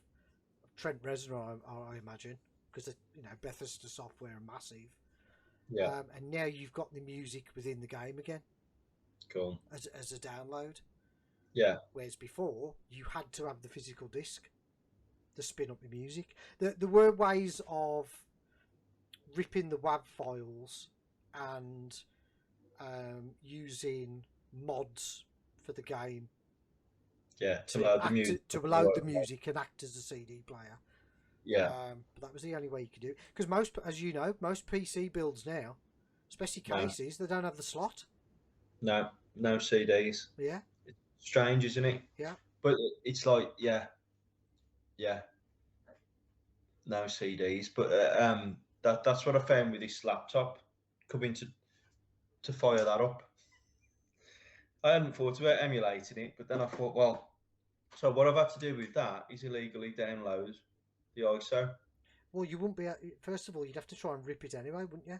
Trent Reznor, I imagine, because Bethesda software are massive. Yeah. And now you've got the music within the game again. Cool. As a download. Yeah. Whereas before you had to have the physical disc to spin up the music. There were ways of ripping the WAV files and using mods for the game. Yeah, to load the music. To load the music and act as a CD player. Yeah. But that was the only way you could do it. Because most, as you know, most PC builds now, especially cases, they don't have the slot. No CDs. Yeah. It's strange, isn't it? Yeah. But it's like, yeah. No CDs. But that's what I found with this laptop. Coming to fire that up. I hadn't thought about emulating it, but then I thought, well, so what I've had to do with that is illegally download the ISO. Well, you wouldn't be. First of all, you'd have to try and rip it anyway, wouldn't you?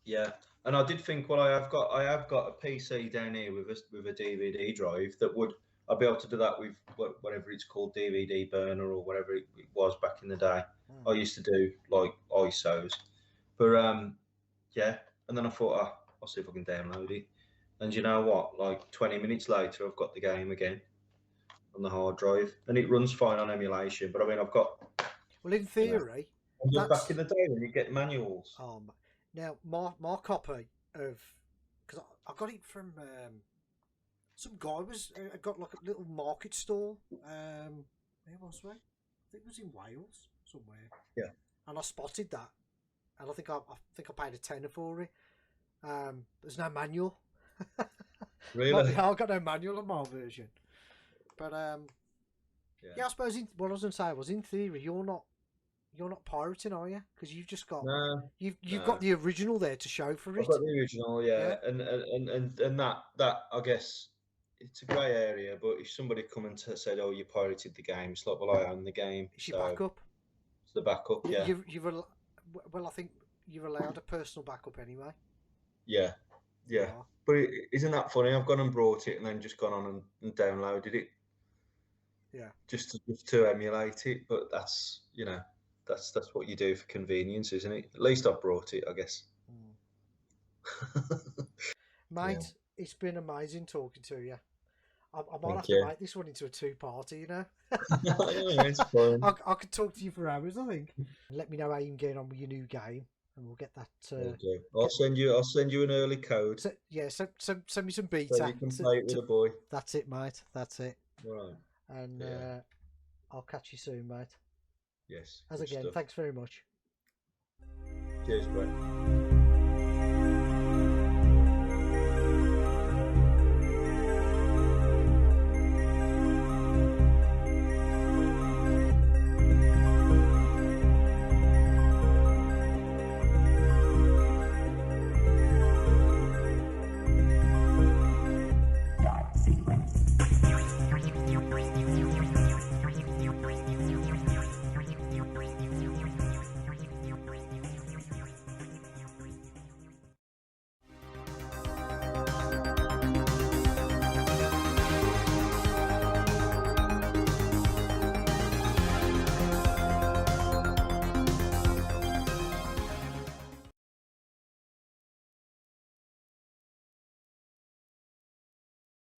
Yeah, and I did think, well, I have got a PC down here with a DVD drive that I'd be able to do that with whatever it's called, DVD burner or whatever it was back in the day. I used to do like ISOs, but yeah, and then I thought, I'll see if I can download it. And you know what? Like 20 minutes later, I've got the game again on the hard drive, and it runs fine on emulation. But I mean, I've got. Well, in theory, back in the day when you get manuals. Now my copy of, because I got it from some guy got like a little market stall. Where was we? I think it was in Wales somewhere. Yeah. And I spotted that, and I think I paid a tenner for it. There's no manual. Really? I've got no manual on my version. But yeah, I suppose what I was going to say was, in theory, you're not pirating, are you? Because you've just got you've got the original there to show for it. I've got the original, yeah. And that I guess it's a grey area. But if somebody come and said, "Oh, you pirated the game," it's like, well, I own the game. It's your backup. It's the backup, yeah. Well, I think you're allowed a personal backup anyway. Yeah. But isn't that funny? I've gone and brought it and then just gone on and downloaded it. Yeah. Just to emulate it, but that's that's what you do for convenience, isn't it? At least I've brought it, I guess. Mate, It's been amazing talking to you. I might have you. to make this one into a two-parter, you know. Yeah, it's fun. I could talk to you for hours, I think. Let me know how you're getting on with your new game, and we'll get that. I'll send you an early code. Send me some beta. So you can play it with a boy. That's it, mate. That's it. Right. And I'll catch you soon, mate. Yes. As again, thanks very much. Cheers, Brett.